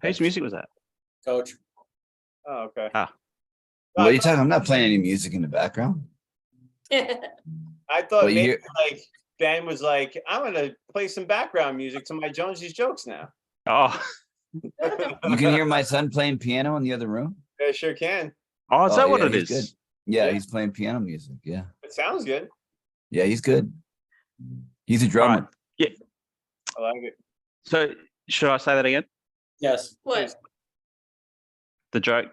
Whose music was that? Coach. Oh, okay. Ah. what are you talking? I'm not playing any music in the background. I thought Well, you maybe hear- like Ben was like, I'm gonna play some background music to my Jonesy's jokes now. Oh, You can hear my son playing piano in the other room. I sure can. is Oh, that what yeah, it he's is? good. Yeah, Yeah. he's playing piano music. Yeah, It sounds good. yeah, he's good. He's a drummer. Right. I like it. So should I say that again? Yes, What? The joke.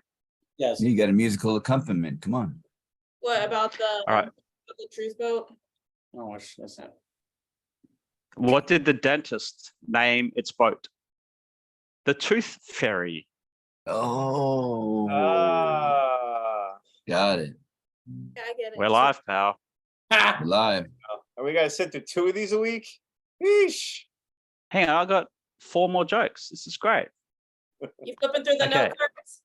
yes. You got a musical accompaniment. Come on. What about the right. the truth boat? No, watch this. What did the dentist name its boat? The Tooth Fairy. Oh, Ah, got it. Yeah, I get it. We're live, pal. We're live. and we gotta sit through 2 of these a week? Yeesh. Hang on, I got 4 more jokes. This is great. You flipping through the Okay. note cards?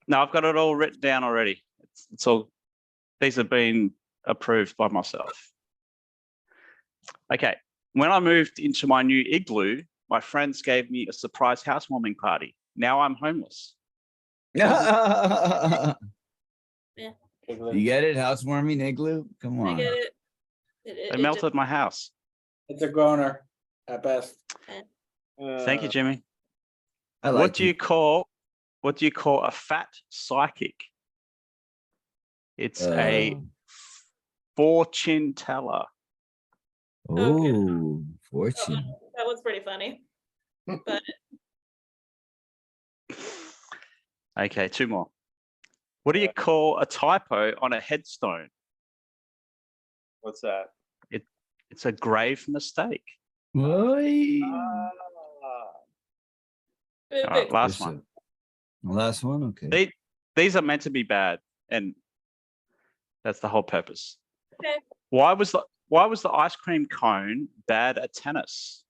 No, I've got it all written down already. It's all, these have been approved by myself. Okay. When I moved into my new igloo, my friends gave me a surprise housewarming party. Now I'm homeless. You get it? Housewarming igloo? Come I on. get it. They melted my house. It's a groaner at best. Thank you, Jimmy. I What like do you call a fat psychic? It's a fortune teller. Oh, fortune. That was pretty funny. But Okay, 2 more. What do you call a typo on a headstone? What's that? It's a grave mistake. Boy. Ah, All right, last one. Last one, okay. These are meant to be bad, and that's the whole purpose. okay. Why was the ice cream cone bad at tennis?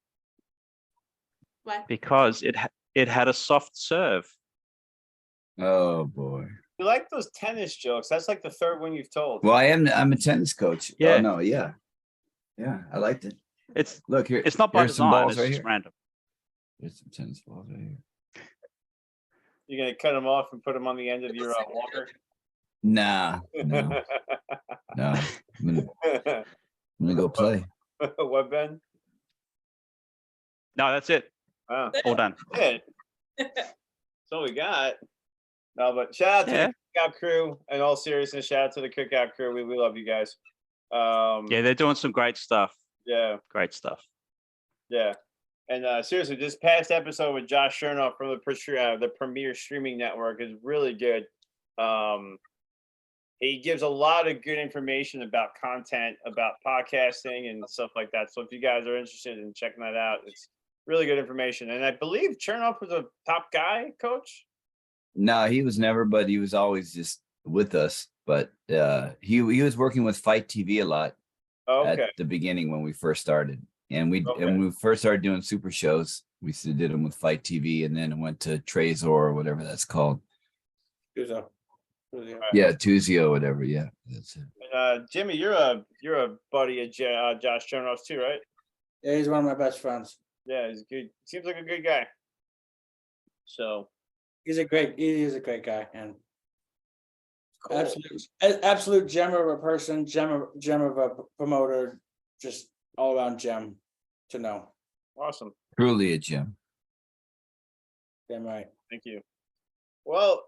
Why? Because it had a soft serve. Oh boy. you like those tennis jokes? That's like the 3rd one you've told. Well, I'm a tennis coach. Yeah. Oh no, yeah. Yeah, I liked it. It's Look here. it's not by here's some design. balls It's right just here. random. There's some tennis balls right here. You're gonna cut them off and put them on the end of your walker? Nah, no, no. I'm gonna go play. What, Ben? No, that's it. Wow. All done. Good. That's all we got. No, but shout out to Yeah. the Cookout crew. In all seriousness, shout out to the Cookout crew. We love you guys. Yeah, they're doing some great stuff. Yeah, Great stuff. yeah. And seriously, this past episode with Josh Chernoff from the Premier Streaming Network is really good. He gives a lot of good information about content, about podcasting and stuff like that. So if you guys are interested in checking that out, it's really good information. And I believe Chernoff was a top guy, coach. No, he was never, but he was always just with us. But he was working with Fight TV a lot Okay. at the beginning when we first started. And Okay. when we first started doing super shows, we still did them with Fight TV, and then it went to Trezor or whatever that's called. Yeah, Tuzio, whatever. Yeah, that's it. And, Jimmy, you're a buddy of Josh Chernoff's too, right? Yeah, he's one of my best friends. Yeah, he's good. Seems like a good guy. So He is a great guy and cool. absolute gem of a person, gem of a promoter, just all around gem to know. Awesome. Truly a gem. Damn right. Thank you. Well,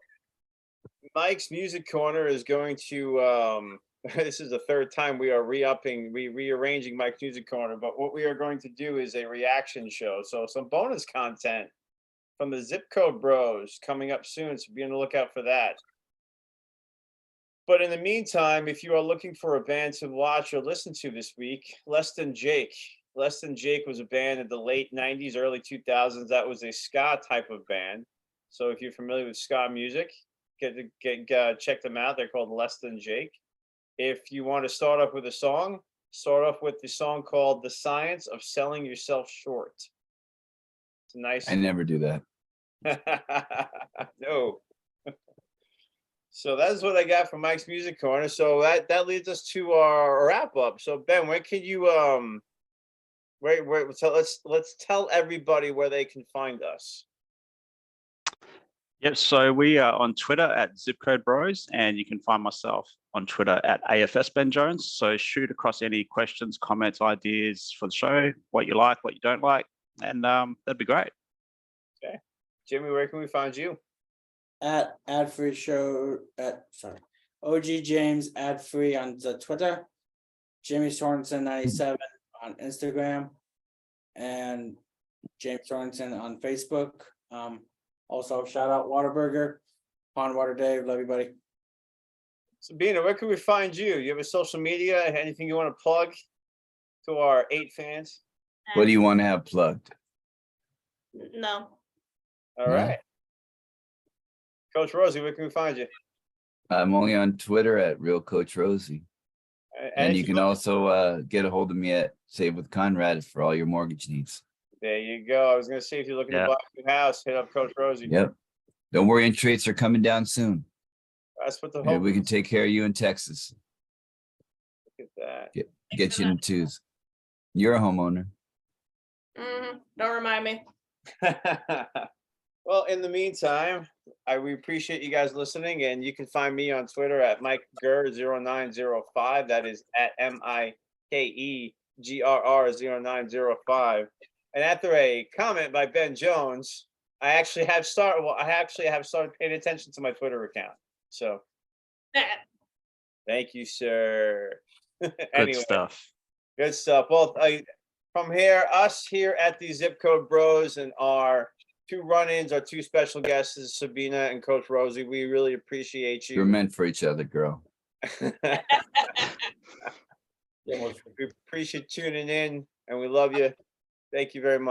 Mike's Music Corner is going to this is the 3rd time we are rearranging Mike's Music Corner, but what we are going to do is a reaction show. So some bonus content from the Zip Code Bros coming up soon, so be on the lookout for that. But in the meantime, if you are looking for a band to watch or listen to this week, Less Than Jake. Less Than Jake was a band in the late 90s, early 2000s. That was a ska type of band. So if you're familiar with ska music, check them out. They're called Less Than Jake. If you want to start off with a song, start off with the song called The Science of Selling Yourself Short. It's a nice. I never do that. No. So that's what I got from Mike's Music Corner. So that leads us to our wrap up. So Ben, where can you so let's tell everybody where they can find us. Yep. So we are on Twitter at Zipcode Bros, and you can find myself on Twitter at AFS Ben Jones. So shoot across any questions, comments, ideas for the show, what you like, what you don't like, and that'd be great. Okay, Jimmy, where can we find you? At ad free show OG James ad free on the Twitter, Jimmy Sorensen 97 on Instagram, and James Sorensen on Facebook. Also shout out Waterburger, Pond Water Dave, love you, buddy. Sabina, where can we find you? You have a social media? Anything you want to plug to our 8 fans? What do you want to have plugged? No. All No. right. Coach Rosey, where can we find you? I'm only on Twitter at Real Coach Rosey. And you Anything can else? also get a hold of me at Save with Conrad for all your mortgage needs. There you go. I was going to say, if you're looking to Yeah. buy a new house, hit up Coach Rosey. Yep. Don't worry, interest rates are coming down soon. That's what the Maybe hope we can is. take care of you in Texas. Look at Get you in twos. You're a homeowner. Don't remind me. that. Well, in the meantime, we appreciate you guys listening, and you can find me on Twitter at MikeGurr0905. That is at MikeGRR0905. And after a comment by Ben Jones, I actually have started paying attention to my Twitter account. So thank you, sir. Good Anyway, stuff. good stuff. Well, from here, us here at the Zip Code Bros and our 2 run-ins, our 2 special guests, is Sabina and Coach Rosey. We really appreciate You're you. meant for each other, girl. We appreciate tuning in, and we love you. Thank you very much.